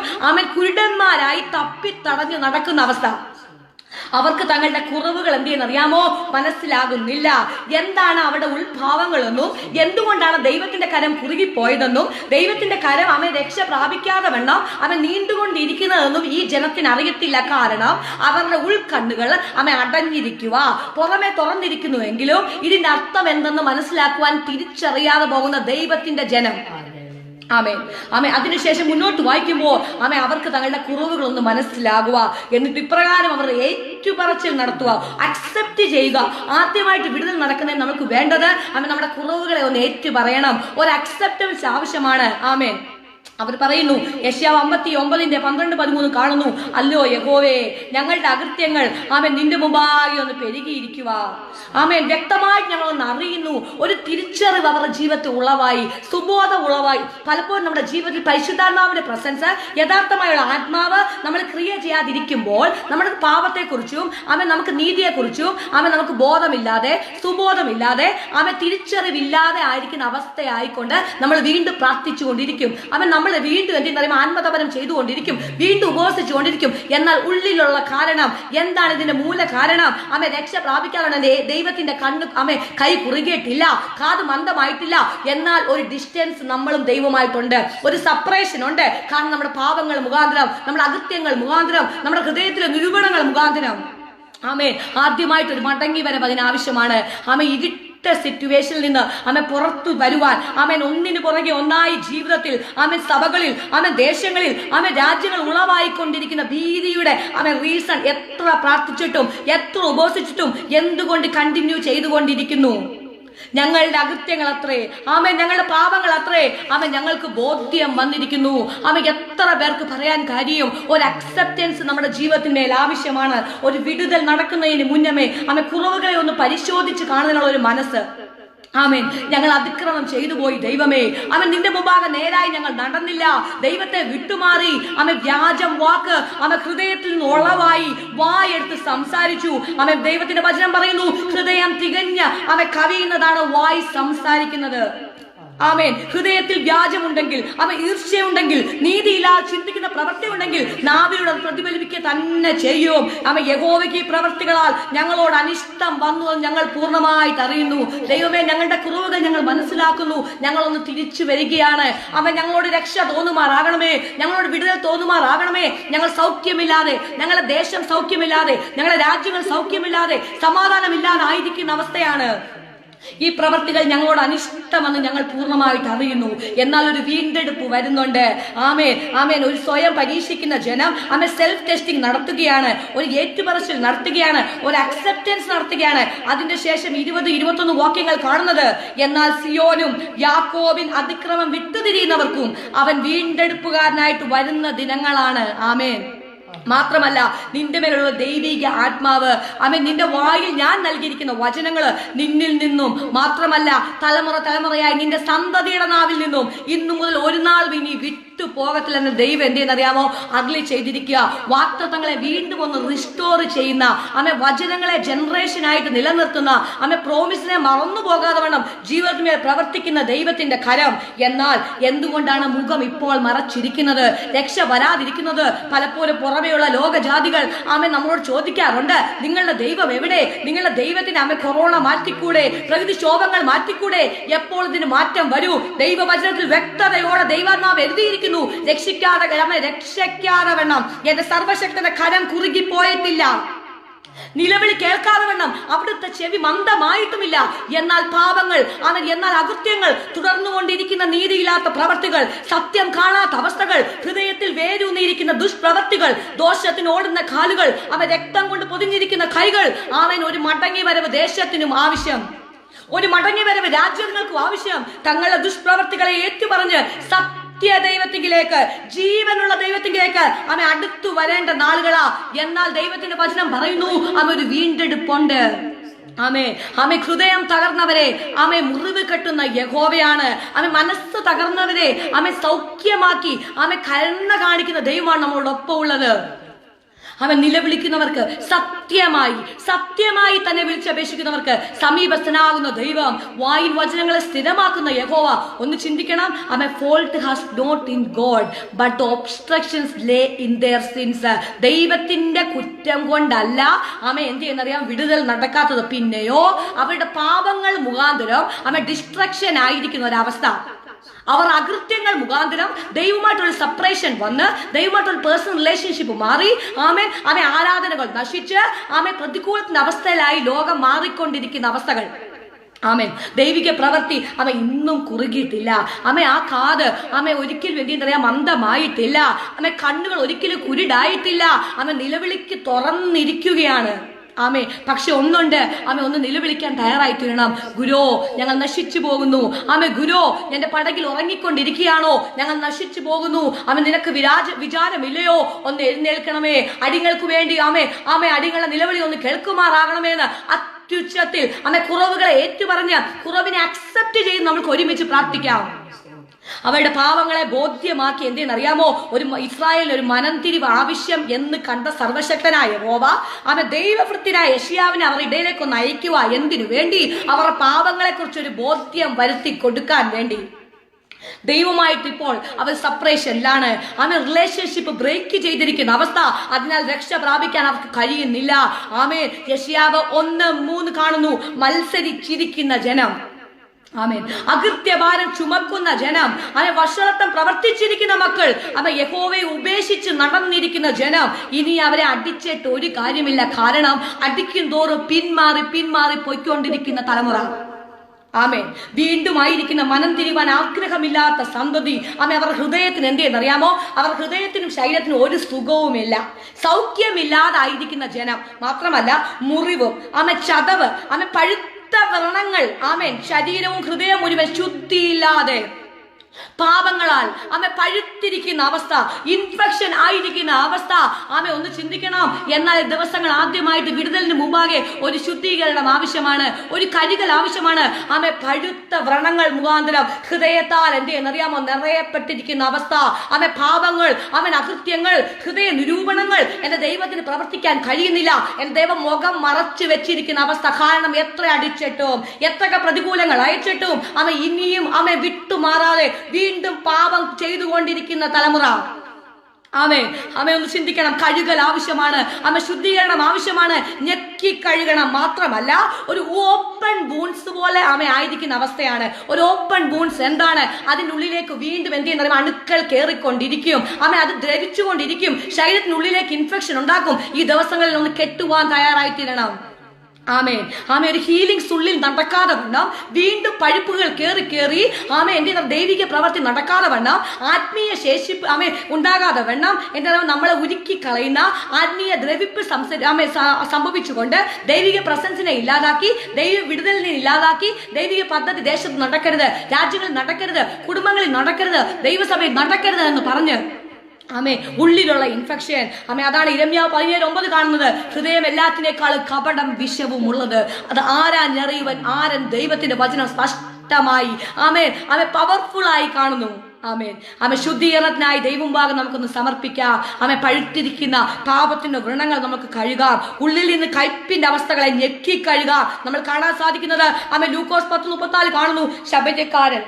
കുരുടന്മാരായി തപ്പിത്തടഞ്ഞു നടക്കുന്ന അവസ്ഥ. അവർക്ക് തങ്ങളുടെ കുറവുകൾ എന്തെന്നറിയാമോ മനസ്സിലാകുന്നില്ല. എന്താണ് അവരുടെ ഉൾഭാവങ്ങളെന്നും എന്തുകൊണ്ടാണ് ദൈവത്തിന്റെ കരം കുറുകിപ്പോയതെന്നും ദൈവത്തിന്റെ കരം രക്ഷ പ്രാപിക്കാതെ വണ്ണം നീണ്ടുകൊണ്ടിരിക്കുന്നതെന്നും ഈ ജനത്തിന് അറിയത്തില്ല. കാരണം അവരുടെ ഉൾക്കണ്ണുകൾ അടഞ്ഞിരിക്കുക, പുറമെ തുറന്നിരിക്കുന്നുവെങ്കിലും ഇതിന്റെ അർത്ഥം എന്തെന്ന് മനസ്സിലാക്കുവാൻ തിരിച്ചറിയാതെ പോകുന്ന ദൈവത്തിന്റെ ജനം. അതിനുശേഷം മുന്നോട്ട് വായിക്കുമ്പോൾ അവർക്ക് തങ്ങളുടെ കുറവുകളൊന്ന് മനസ്സിലാകുക, എന്നിട്ട് ഇപ്രകാരം അവർ ഏറ്റുപറച്ചിൽ നടത്തുക, അക്സെപ്റ്റ് ചെയ്യുക. ആദ്യമായിട്ട് വിടുതൽ നടക്കുന്നതിന് നമുക്ക് വേണ്ടത് നമ്മുടെ കുറവുകളെ ഒന്ന് ഏറ്റു പറയണം. ഒരു അക്സെപ്റ്റൻസ് ആവശ്യമാണ്. അവർ പറയുന്നു, യെശയ്യാവ് 59:12-13 കാണുന്നു, അല്ലോ യഹോവേ, ഞങ്ങളുടെ അകൃത്യങ്ങൾ നിന്റെ മുമ്പാകെ ഒന്ന് പെരുകിയിരിക്കുക. വ്യക്തമായിട്ട് ഞങ്ങളൊന്ന് അറിയുന്നു. ഒരു തിരിച്ചറിവ് അവരുടെ ജീവിതത്തിൽ ഉളവായി, സുബോധം ഉളവായി. പലപ്പോഴും നമ്മുടെ ജീവിതത്തിൽ പരിശുദ്ധാത്മാവിന്റെ പ്രസൻസ്, യഥാർത്ഥമായുള്ള ആത്മാവ് നമ്മൾ ക്രിയ ചെയ്യാതിരിക്കുമ്പോൾ നമ്മുടെ പാപത്തെക്കുറിച്ചും നമുക്ക് നീതിയെക്കുറിച്ചും നമുക്ക് ബോധമില്ലാതെ, സുബോധമില്ലാതെ, തിരിച്ചറിവില്ലാതെ ആയിരിക്കുന്ന അവസ്ഥയായിക്കൊണ്ട് നമ്മൾ വീണ്ടും പ്രാർത്ഥിച്ചുകൊണ്ടിരിക്കും. നമ്മൾ വീണ്ടും എന്തെന്ന് ആത്മതപനം ചെയ്തുകൊണ്ടിരിക്കും, വീണ്ടും ഉപവസിച്ചുകൊണ്ടിരിക്കും. എന്നാൽ ഉള്ളിലുള്ള കാരണം എന്താണ്? ഇതിന്റെ മൂല കാരണം രക്ഷ പ്രാപിക്കാനാണ്. ദൈവത്തിന്റെ കണ്ണ് കൈ കുറുകിയിട്ടില്ല, കാത് മന്ദമായിട്ടില്ല. എന്നാൽ ഒരു ഡിസ്റ്റൻസ് നമ്മളും ദൈവമായിട്ടുണ്ട്, ഒരു സെപ്പറേഷൻ ഉണ്ട്. കാരണം നമ്മുടെ പാപങ്ങൾ മുഖാന്തരം, നമ്മുടെ അകൃത്യങ്ങൾ മുഖാന്തരം, നമ്മുടെ ഹൃദയത്തിലെ നിരൂപണങ്ങൾ മുഖാന്തരം ആദ്യമായിട്ട് ഒരു മടങ്ങി വരവ് അതിനാവശ്യമാണ്. സിറ്റുവേഷനിൽ നിന്ന് പുറത്തു വരുവാൻ ഒന്നിനു പുറകെ ഒന്നായി ജീവിതത്തിൽ സഭകളിൽ ദേശങ്ങളിൽ രാജ്യങ്ങൾ ഉളവായിക്കൊണ്ടിരിക്കുന്ന ഭീതിയുടെ റീസൺ എത്ര പ്രാർത്ഥിച്ചിട്ടും എത്ര ഉപവസിച്ചിട്ടും എന്തുകൊണ്ട് കണ്ടിന്യൂ ചെയ്തുകൊണ്ടിരിക്കുന്നു? ഞങ്ങളുടെ അകൃത്യങ്ങൾ അത്രേ, ഞങ്ങളുടെ പാപങ്ങൾ അത്രേ ഞങ്ങൾക്ക് ബോധ്യം വന്നിരിക്കുന്നു. എത്ര പേർക്ക് പറയാൻ കാര്യം? ഒരു അക്സെപ്റ്റൻസ് നമ്മുടെ ജീവിതത്തിന്മേൽ ആവശ്യമാണ്. ഒരു വിടുതൽ നടക്കുന്നതിന് മുന്നമേ കുറവുകളെ ഒന്ന് പരിശോധിച്ച് കാണുന്നതിനുള്ള ഒരു മനസ്സ്. ആമേൻ. ഞങ്ങൾ അതിക്രമം ചെയ്തു പോയി ദൈവമേ. അവൻ നിന്റെ മുമ്പാകെ നേരായി ഞങ്ങൾ നടന്നില്ല, ദൈവത്തെ വിട്ടുമാറി. അവൻ വ്യാജം വാക്ക് അവൻ ഹൃദയത്തിൽ നിന്ന് ഉളവായി വായെടുത്ത് സംസാരിച്ചു. അവൻ ദൈവത്തിന്റെ വചനം പറയുന്നു, ഹൃദയം തികഞ്ഞ അവൻ കവിയുന്നതാണ് വായി സംസാരിക്കുന്നത്. ആമേൻ. ഹൃദയത്തിൽ വ്യാജമുണ്ടെങ്കിൽ, അവൻ ഈർഷ്യയുണ്ടെങ്കിൽ, നീതിയില്ലാതെ ചിന്തിക്കുന്ന പ്രവൃത്തി ഉണ്ടെങ്കിൽ നാവിലൂടെ പ്രതിഫലിപ്പിക്കുക തന്നെ ചെയ്യും. അവൻ യഹോവയ്ക്ക് ഈ പ്രവൃത്തികളാൽ ഞങ്ങളോട് അനിഷ്ടം വന്നു എന്ന് ഞങ്ങൾ പൂർണ്ണമായിട്ട് അറിയുന്നു. ദൈവമേ, ഞങ്ങളുടെ കുറവുകൾ ഞങ്ങൾ മനസ്സിലാക്കുന്നു. ഞങ്ങളൊന്ന് തിരിച്ചു വരികയാണ്. അവൻ ഞങ്ങളോട് രക്ഷ തോന്നുമാറാകണമേ, ഞങ്ങളോട് വിടുതൽ തോന്നുമാറാകണമേ. ഞങ്ങൾ സൗഖ്യമില്ലാതെ, ഞങ്ങളുടെ ദേശം സൗഖ്യമില്ലാതെ, ഞങ്ങളുടെ രാജ്യങ്ങൾ സൗഖ്യമില്ലാതെ, സമാധാനമില്ലാതെ ആയിരിക്കുന്ന അവസ്ഥയാണ്. ഈ പ്രവർത്തികൾ ഞങ്ങളോട് അനിഷ്ടമെന്ന് ഞങ്ങൾ പൂർണ്ണമായിട്ട് അറിയുന്നു. എന്നാൽ ഒരു വീണ്ടെടുപ്പ് വരുന്നുണ്ട്. ആമേൻ, ആമേൻ. ഒരു സ്വയം പരീക്ഷിക്കുന്ന ജനം ആമേൻ സെൽഫ് ടെസ്റ്റിംഗ് നടത്തുകയാണ്, ഒരു ഏറ്റുപറച്ചിൽ നടത്തുകയാണ്, ഒരു അക്സെപ്റ്റൻസ് നടത്തുകയാണ്. അതിന്റെ ശേഷം 20-21 വാക്യങ്ങൾ കാണുന്നത്, എന്നാൽ സിയോനും യാക്കോബിൻ അതിക്രമം വിട്ടുതിരിയുന്നവർക്കും അവൻ വീണ്ടെടുപ്പുകാരനായിട്ട് വരുന്ന ദിനങ്ങളാണ്. ആമേൻ. മാത്രമല്ല, നിന്റെ മേലുള്ള ദൈവിക ആത്മാവ് അവൻ നിന്റെ വായിൽ ഞാൻ നൽകിയിരിക്കുന്ന വചനങ്ങള് നിന്നിൽ നിന്നും മാത്രമല്ല തലമുറ തലമുറയായി നിന്റെ സന്തതിയുടെ നാവിൽ നിന്നും ഇന്നു മുതൽ ഒരു നാൾ ഇനി വിട്ടു പോകത്തില്ലെന്ന് ദൈവം എന്തെന്നറിയാമോ അരുളി ചെയ്തിരിക്കുക. വാഗ്ദത്തങ്ങളെ വീണ്ടും ഒന്ന് റിസ്റ്റോർ ചെയ്യുന്ന, അവൻ വചനങ്ങളെ ജനറേഷനായിട്ട് നിലനിർത്തുന്ന, അവൻ പ്രോമിസിനെ മറന്നു പോകാതെ വേണം ജീവിതത്തിന്മേൽ പ്രവർത്തിക്കുന്ന ദൈവത്തിന്റെ കരം. എന്നാൽ എന്തുകൊണ്ടാണ് മുഖം ഇപ്പോൾ മറച്ചിരിക്കുന്നത്, രക്ഷ വരാതിരിക്കുന്നത്? പലപ്പോഴും പുറമെയുള്ള ലോകജാതികൾ ആമേൻ നമ്മളോട് ചോദിക്കാറുണ്ട്, നിങ്ങളുടെ ദൈവം എവിടെ? നിങ്ങളുടെ ദൈവത്തിന് ആമേൻ കൊറോണ മാറ്റിക്കൂടെ? പ്രകൃതിക്ഷോഭങ്ങൾ മാറ്റിക്കൂടെ? എപ്പോൾ ഇതിന് മാറ്റം വരൂ? ദൈവവചനത്തിൽ വ്യക്തതയോടെ ദൈവാത്മാവ് എഴുതിയിരിക്കുന്നു, രക്ഷിക്കാതെ വേണം എന്റെ സർവശക്തന്റെ കരം കുറുകിപ്പോയിട്ടില്ല, നിലവിളി കേൾക്കാതെ വേണം അവിടുത്തെ ചെവി മന്ദമായിട്ടുമില്ല. എന്നാൽ പാപങ്ങൾ എന്നാൽ അകൃത്യങ്ങൾ, തുടർന്നുകൊണ്ടിരിക്കുന്ന നീതിയില്ലാത്ത പ്രവർത്തികൾ, സത്യം കാണാത്ത അവസ്ഥകൾ, ഹൃദയത്തിൽ വേരൂന്നിയിരിക്കുന്ന ദുഷ്പ്രവർത്തികൾ, ദോഷത്തിന് ഓടുന്ന കാലുകൾ, രക്തം കൊണ്ട് പൊതിഞ്ഞിരിക്കുന്ന കൈകൾ, ഒരു മടങ്ങി വരവ് ദേശത്തിനും ആവശ്യം, ഒരു മടങ്ങി വരവ് രാജ്യങ്ങൾക്കും ആവശ്യം. തങ്ങളുടെ ദുഷ്പ്രവർത്തികളെ ഏറ്റുപറഞ്ഞ് ദൈവത്തിലേക്ക്, ജീവനുള്ള ദൈവത്തിലേക്ക് അവൻ അടുത്തു വരേണ്ട നാളുകളാ. എന്നാൽ ദൈവത്തിന്റെ വചനം പറയുന്നു ഒരു വീണ്ടെടുപ്പുണ്ട്. ആമേ ഹൃദയം തകർന്നവരെ മുറിവ് കെട്ടുന്ന യഹോവയാണ്. മനസ്സ് തകർന്നവരെ സൗഖ്യമാക്കി കരുണ കാണിക്കുന്ന ദൈവമാണ് നമ്മളോടൊപ്പം ഉള്ളത്. അവൻ നിലവിളിക്കുന്നവർക്ക് സത്യമായി തന്നെ വിളിച്ചപേക്ഷിക്കുന്നവർക്ക് സമീപസ്ഥനാകുന്ന ദൈവം, വായിൻ വചനങ്ങളെ സ്ഥിരമാക്കുന്ന യഹോവ. ഒന്ന് ചിന്തിക്കണം, fault has not in God but the obstructions lay in their sins. ദൈവത്തിന്റെ കുറ്റം കൊണ്ടല്ല എന്ത് ചെയ്യുന്നറിയാം വിടുതൽ നടക്കാത്തത്, പിന്നെയോ അവരുടെ പാപങ്ങൾ മുഖാന്തരം ഡിസ്ട്രക്ഷൻ ആയിരിക്കുന്ന ഒരവസ്ഥ. അവർ അകൃത്യങ്ങൾ മുഖാന്തരം ദൈവമായിട്ടുള്ള സെപ്പറേഷൻ വന്ന് ദൈവമായിട്ടുള്ള പേഴ്സണൽ റിലേഷൻഷിപ്പ് മാറി ആരാധനകൾ നശിച്ച് പ്രതികൂലത്തിന്റെ അവസ്ഥയിലായി ലോകം മാറിക്കൊണ്ടിരിക്കുന്ന അവസ്ഥകൾ. ദൈവിക പ്രവൃത്തി ഇന്നും കുറുകിയിട്ടില്ല. ആ കാത് ഒരിക്കലും എന്തെന്നറിയാം മന്ദമായിട്ടില്ല. കണ്ണുകൾ ഒരിക്കലും കുരുടായിട്ടില്ല. നിലവിളിക്ക് തുറന്നിരിക്കുകയാണ്. പക്ഷെ ഒന്നുണ്ട്, ഒന്ന് നിലവിളിക്കാൻ തയ്യാറായി തീരണം. ഗുരോ, ഞങ്ങൾ നശിച്ചു പോകുന്നു. ഗുരോ, എന്റെ പടകിൽ ഉറങ്ങിക്കൊണ്ടിരിക്കുകയാണോ? ഞങ്ങൾ നശിച്ചു പോകുന്നു. നിനക്ക് വിചാരമില്ലയോ? ഒന്ന് എഴുന്നേൽക്കണമേ, അടിങ്ങൾക്ക് വേണ്ടി അടിങ്ങളുടെ നിലവിളി ഒന്ന് കേൾക്കുമാറാകണമെന്ന് അത്യുച്ചത്തിൽ കുറവുകളെ ഏറ്റുപറഞ്ഞ് കുറവിനെ അക്സെപ്റ്റ് ചെയ്ത് നമുക്ക് ഒരുമിച്ച് പ്രാർത്ഥിക്കാം. അവരുടെ പാവങ്ങളെ ബോധ്യമാക്കി എന്തെന്നറിയാമോ, ഇസ്രായേലിൽ ഒരു മനംതിരിവ് ആവശ്യം എന്ന് കണ്ട സർവശക്തനായ യഹോവ ദൈവവൃത്തിനായ യെശയ്യാവിനെ അവരുടെ ഇടയിലേക്ക് ഒന്ന് അയക്കുക. എന്തിനു വേണ്ടി? അവരുടെ പാവങ്ങളെ കുറിച്ച് ഒരു ബോധ്യം വരുത്തി കൊടുക്കാൻ വേണ്ടി. ദൈവമായിട്ട് ഇപ്പോൾ അവർ സെപ്പറേഷനിലാണ്. റിലേഷൻഷിപ്പ് ബ്രേക്ക് ചെയ്തിരിക്കുന്ന അവസ്ഥ. അതിനാൽ രക്ഷ പ്രാപിക്കാൻ അവർക്ക് കഴിയുന്നില്ല. യെശയ്യാവ് 1:3 കാണുന്നു, മത്സരിച്ചിരിക്കുന്ന ജനം, അകൃത്യഭാരം ചുമക്കുന്ന ജനം, വഷളത്വം പ്രവർത്തിച്ചിരിക്കുന്ന മക്കൾ, യഹോവയെ ഉപേക്ഷിച്ച് നടന്നിരിക്കുന്ന ജനം. ഇനി അവരെ അടിച്ചിട്ട് ഒരു കാര്യമില്ല. കാരണം അടിക്കും തോറും പിന്മാറി പോയിക്കൊണ്ടിരിക്കുന്ന തലമുറ. വീണ്ടും ആയിരിക്കുന്ന മനം തിരിവാൻ ആഗ്രഹമില്ലാത്ത സന്തതി. അവർ ഹൃദയത്തിന് എന്തെന്നറിയാമോ, അവർ ഹൃദയത്തിനും ശരീരത്തിനും ഒരു സുഖവുമില്ല, സൗഖ്യമില്ലാതായിരിക്കുന്ന ജനം. മാത്രമല്ല മുറിവും ചതവ്, പഴുത്ത വ്രണങ്ങൾ, ശരീരവും ഹൃദയവും മുഴുവൻ ശുദ്ധിയില്ലാതെ പാപങ്ങളാൽ പഴുത്തിരിക്കുന്ന അവസ്ഥ, ഇൻഫെക്ഷൻ ആയിരിക്കുന്ന അവസ്ഥ. ഒന്ന് ചിന്തിക്കണം. എന്നാൽ ദിവസങ്ങൾ ആദ്യമായിട്ട് വിടുതലിന് മുമ്പാകെ ഒരു ശുദ്ധീകരണം ആവശ്യമാണ്, ഒരു കഴുകൽ ആവശ്യമാണ്. പഴുത്ത വ്രണങ്ങൾ മുഖാന്തരം ഹൃദയത്താൽ എന്നറിയാമോ നിറയപ്പെട്ടിരിക്കുന്ന അവസ്ഥ. പാപങ്ങൾ, അകൃത്യങ്ങൾ, ഹൃദയ നിരൂപണങ്ങൾ. എന്റെ ദൈവത്തിന് പ്രവർത്തിക്കാൻ കഴിയുന്നില്ല. എന്റെ ദൈവം മുഖം മറച്ചു വെച്ചിരിക്കുന്ന അവസ്ഥ. കാരണം എത്ര അടിച്ചിട്ടും എത്രയൊക്കെ പ്രതികൂലങ്ങൾ അയച്ചിട്ടും ഇനിയും വിട്ടുമാറാതെ വീണ്ടും പാപം ചെയ്തുകൊണ്ടിരിക്കുന്ന തലമുറ. ഒന്ന് ചിന്തിക്കണം. കഴുകൽ ആവശ്യമാണ്, ശുദ്ധീകരണം ആവശ്യമാണ്. ഞെക്കി കഴുകണം മാത്രമല്ല, ഒരു ഓപ്പൺ ബൂൺസ് പോലെ ആയിരിക്കുന്ന അവസ്ഥയാണ്. ഒരു ഓപ്പൺ ബൂൺസ് എന്താണ്? അതിനുള്ളിലേക്ക് വീണ്ടും എന്ത് ചെയ്യുന്ന അണുക്കൾ കയറിക്കൊണ്ടിരിക്കും. അത് ദ്രവിച്ചുകൊണ്ടിരിക്കും. ശരീരത്തിനുള്ളിലേക്ക് ഇൻഫെക്ഷൻ ഉണ്ടാക്കും. ഈ ദിവസങ്ങളിൽ ഒന്ന് കെട്ടുവാൻ തയ്യാറായിത്തീരണം. ഒരു ഹീലിംഗ്സ് ഉള്ളിൽ നടക്കാതെ വണ്ണം, വീണ്ടും പഴുപ്പുകൾ കയറി എന്റെ ദൈവിക പ്രവർത്തി നടക്കാതെ വണ്ണം, ആത്മീയ ശേഷി ഉണ്ടാകാതെ വണ്ണം നമ്മളെ ഉരുക്കി കളയുന്ന ആത്മീയ ദ്രവിപ്പ് സംഭവിച്ചുകൊണ്ട് ദൈവിക പ്രസൻസിനെ ഇല്ലാതാക്കി, ദൈവ വിടുതലിനെ ഇല്ലാതാക്കി, ദൈവിക പദ്ധതി ദേശത്ത് നടക്കരുത്, രാജ്യങ്ങളിൽ നടക്കരുത്, കുടുംബങ്ങളിൽ നടക്കരുത്, ദൈവസഭയിൽ നടക്കരുത് എന്ന് പറഞ്ഞ് ഉള്ളിലുള്ള ഇൻഫെക്ഷൻ. അതാണ് യിരെമ്യാവ് 17:9 കാണുന്നത്. ഹൃദയം എല്ലാത്തിനേക്കാളും കപടം വിഷവും ഉള്ളത്. അത് ആരാഞ്ഞറിയുവൻ, ആരൻ ദൈവത്തിന്റെ വചനം സ്പഷ്ടമായി പവർഫുൾ ആയി കാണുന്നു. ശുദ്ധീകരണത്തിനായി ദൈവമുമ്പാകെ നമുക്കൊന്ന് സമർപ്പിക്കാം. പഴുത്തിരിക്കുന്ന പാപത്തിന്റെ വ്രണങ്ങൾ നമുക്ക് കഴുകാം. ഉള്ളിൽ നിന്ന് കയ്പിന്റെ അവസ്ഥകളെ ഞെക്കി കഴുകാം. നമ്മൾ കാണാൻ സാധിക്കുന്നത് ലൂക്കോസ് 10:34 കാണുന്നു. ശബര്യക്കാരൻ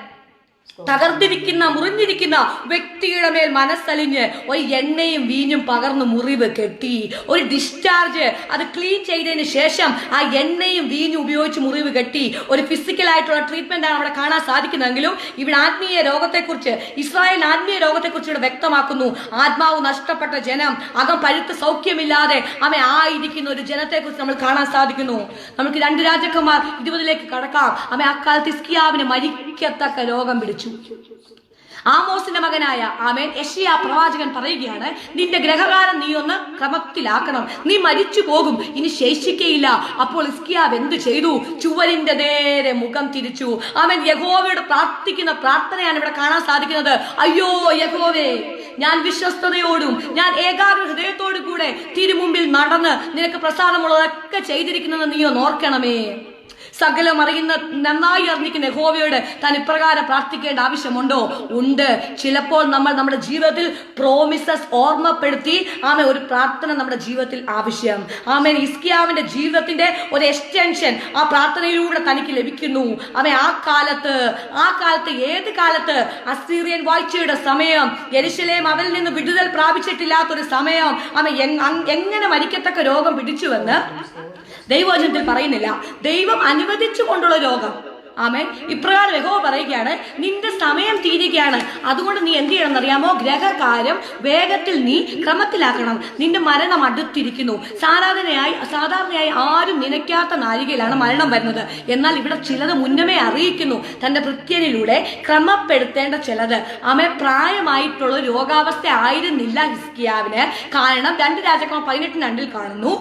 തകർന്നിരിക്കുന്ന മുറിഞ്ഞിരിക്കുന്ന വ്യക്തിയുടെ മേൽ മനസ്സലിഞ്ഞ് ഒരു എണ്ണയും വീഞ്ഞും പകർന്ന് മുറിവ് കെട്ടി, ഒരു ഡിസ്ചാർജ് അത് ക്ലീൻ ചെയ്തതിന് ശേഷം ആ എണ്ണയും വീഞ്ഞും ഉപയോഗിച്ച് മുറിവ് കെട്ടി. ഒരു ഫിസിക്കലായിട്ടുള്ള ട്രീറ്റ്മെന്റ് ആണ് അവിടെ കാണാൻ സാധിക്കുന്നതെങ്കിലും ഇവിടെ ആത്മീയ രോഗത്തെക്കുറിച്ച്, ഇസ്രായേൽ ആത്മീയ രോഗത്തെക്കുറിച്ച് ഇവിടെ വ്യക്തമാക്കുന്നു. ആത്മാവ് നഷ്ടപ്പെട്ട ജനം, അകം പഴുത്ത് സൗഖ്യമില്ലാതെ ആയിരിക്കുന്ന ഒരു ജനത്തെക്കുറിച്ച് നമ്മൾ കാണാൻ സാധിക്കുന്നു. നമുക്ക് 2 രാജാക്കന്മാർ 20 കടക്കാം. അക്കാലത്ത് ഹിസ്കിയാവിന് മരിക്കത്തക്ക രോഗം പിടിച്ചു. ആമോസിന്റെ മകനായ യെശയ്യാ പ്രവാചകൻ പറയുകയാണ്, നിന്റെ ഗ്രഹകാലം നീ ഒന്ന് ക്രമത്തിലാക്കണം, നീ മരിച്ചു പോകും, ഇനി ശേഷിക്കയില്ല. അപ്പോൾ ഹിസ്കിയാവ് എന്ത് ചെയ്തു? ചുവരിന്റെ നേരെ മുഖം തിരിച്ചു. യഹോവയോട് പ്രാർത്ഥിക്കുന്ന പ്രാർത്ഥനയാണ് ഇവിടെ കാണാൻ സാധിക്കുന്നത്. അയ്യോ യഹോവേ, ഞാൻ വിശ്വസ്തയോടും ഞാൻ ഏകാഗ്ര ഹൃദയത്തോടു കൂടെ തിരുമുമ്പിൽ നടന്ന് നിനക്ക് പ്രസാദമുള്ളതൊക്കെ ചെയ്തിരിക്കുന്നത് നീ ഒന്ന് ഓർക്കണമേ. സകലം അറിയുന്ന, നന്നായി അറിഞ്ഞിരിക്കുന്ന യഹോവയോട് താൻ ഇപ്രകാരം പ്രാർത്ഥിക്കേണ്ട ആവശ്യമുണ്ടോ? ഉണ്ട്. ചിലപ്പോൾ നമ്മൾ നമ്മുടെ ജീവിതത്തിൽ പ്രോമിസസ് ഓർമ്മപ്പെടുത്തി ഒരു പ്രാർത്ഥന നമ്മുടെ ജീവിതത്തിൽ ആവശ്യം. ഹിസ്കിയാവിന്റെ ജീവിതത്തിന്റെ ഒരു എക്സ്റ്റൻഷൻ ആ പ്രാർത്ഥനയിലൂടെ തനിക്ക് ലഭിക്കുന്നു. ആ കാലത്ത് ഏത് കാലത്ത്? അസീറിയൻ വാഴ്ചയുടെ സമയം. യെരുശലേം അവരിൽ നിന്ന് വിടുതൽ പ്രാപിച്ചിട്ടില്ലാത്തൊരു സമയം. എങ്ങനെ മരിക്കത്തക്ക രോഗം പിടിച്ചുവെന്ന് ദൈവവചനത്തിൽ പറയുന്നില്ല. ദൈവം അനുവദിച്ചു കൊണ്ടുള്ള രോഗം. ഇപ്രകാരം യഹോവ പറയുകയാണ്, നിന്റെ സമയം തീരുകയാണ്. അതുകൊണ്ട് നീ എന്ത് ചെയ്യണം എന്നറിയാമോ? ഗ്രഹകാര്യം വേഗത്തിൽ നീ ക്രമത്തിലാക്കണം. നിന്റെ മരണം അടുത്തിരിക്കുന്നു. സാധാരണയായി ആരും നനയ്ക്കാത്ത നാഴികയിലാണ് മരണം വരുന്നത്. എന്നാൽ ഇവിടെ ചിലത് മുന്നമേ അറിയിക്കുന്നു. തന്റെ ഭൃത്യനിലൂടെ ക്രമപ്പെടുത്തേണ്ട ചിലത്. പ്രായമായിട്ടുള്ള രോഗാവസ്ഥ ആയിരുന്നില്ല ഹിസ്കിയാവിന്. കാരണം 2 രാജാക്കന്മാർ 18:2 കാണുന്നു.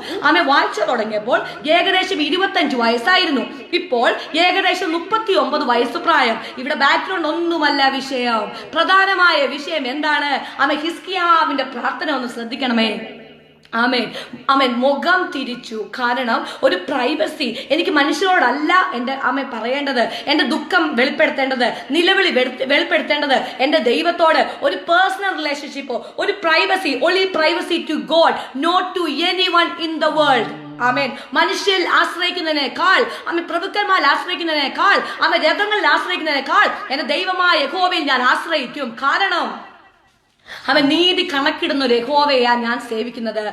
വാഴ്ച തുടങ്ങിയപ്പോൾ ഏകദേശം 25 വയസ്സായിരുന്നു. ഇപ്പോൾ ഏകദേശം 39 വയസ്സ് പ്രായം. ഇവിടെ ബാക്ക്ഗ്രൗണ്ട് ഒന്നുമല്ല വിഷയം. പ്രധാനമായ വിഷയം എന്താണ്? ഹിസ്കിയാവിന്റെ പ്രാർത്ഥന ഒന്ന് ശ്രദ്ധിക്കണമേ. മുഖം തിരിച്ചു. കാരണം ഒരു പ്രൈവസി. എനിക്ക് മനുഷ്യരോടല്ല എന്റെ പറയേണ്ടത്, എന്റെ ദുഃഖം വെളിപ്പെടുത്തേണ്ടത്, നിലവിളി വെളിപ്പെടുത്തേണ്ടത് എന്റെ ദൈവത്തോട്. ഒരു പേഴ്സണൽ റിലേഷൻഷിപ്പ്, ഒരു privacy, only privacy to God, not to anyone in the world. മനുഷ്യരിൽ ആശ്രയിക്കുന്നതിനേക്കാൾ, പ്രഭുക്കന്മാരിൽ ആശ്രയിക്കുന്നതിനേക്കാൾ, രഥങ്ങളിൽ ആശ്രയിക്കുന്നതിനേക്കാൾ എന്റെ ദൈവമായ യഹോവയിൽ ഞാൻ ആശ്രയിക്കും. കാരണം നീതി കണക്കിടുന്ന ഒരു യഹോവയാ ഞാൻ സേവിക്കുന്നത്.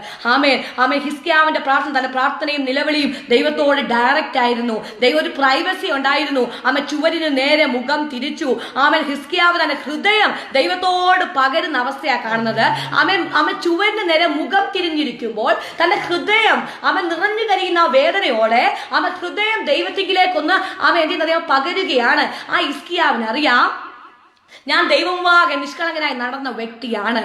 ഹിസ്കിയാവിന്റെ പ്രാർത്ഥന, തന്റെ പ്രാർത്ഥനയും നിലവിളിയും ദൈവത്തോട് ഡയറക്റ്റ് ആയിരുന്നു. ഒരു പ്രൈവസി ഉണ്ടായിരുന്നു. ചുവരിന് നേരെ മുഖം തിരിച്ചു. ഹിസ്കിയാവ് തന്റെ ഹൃദയം ദൈവത്തോട് പകരുന്ന അവസ്ഥയാണ് കാണുന്നത്. ചുവരിന് നേരെ മുഖം തിരിഞ്ഞിരിക്കുമ്പോൾ തന്റെ ഹൃദയം നിറഞ്ഞു കരിയുന്ന വേദനയോടെ ഹൃദയം ദൈവത്തിലേക്കൊന്ന് എന്തെന്നറിയാം പകരുകയാണ്. ഹിസ്കിയാവിന് അറിയാം, ഞാൻ ദൈവമുമ്പാകെ നിഷ്കളങ്കനായി നടന്ന വ്യക്തിയാണ്.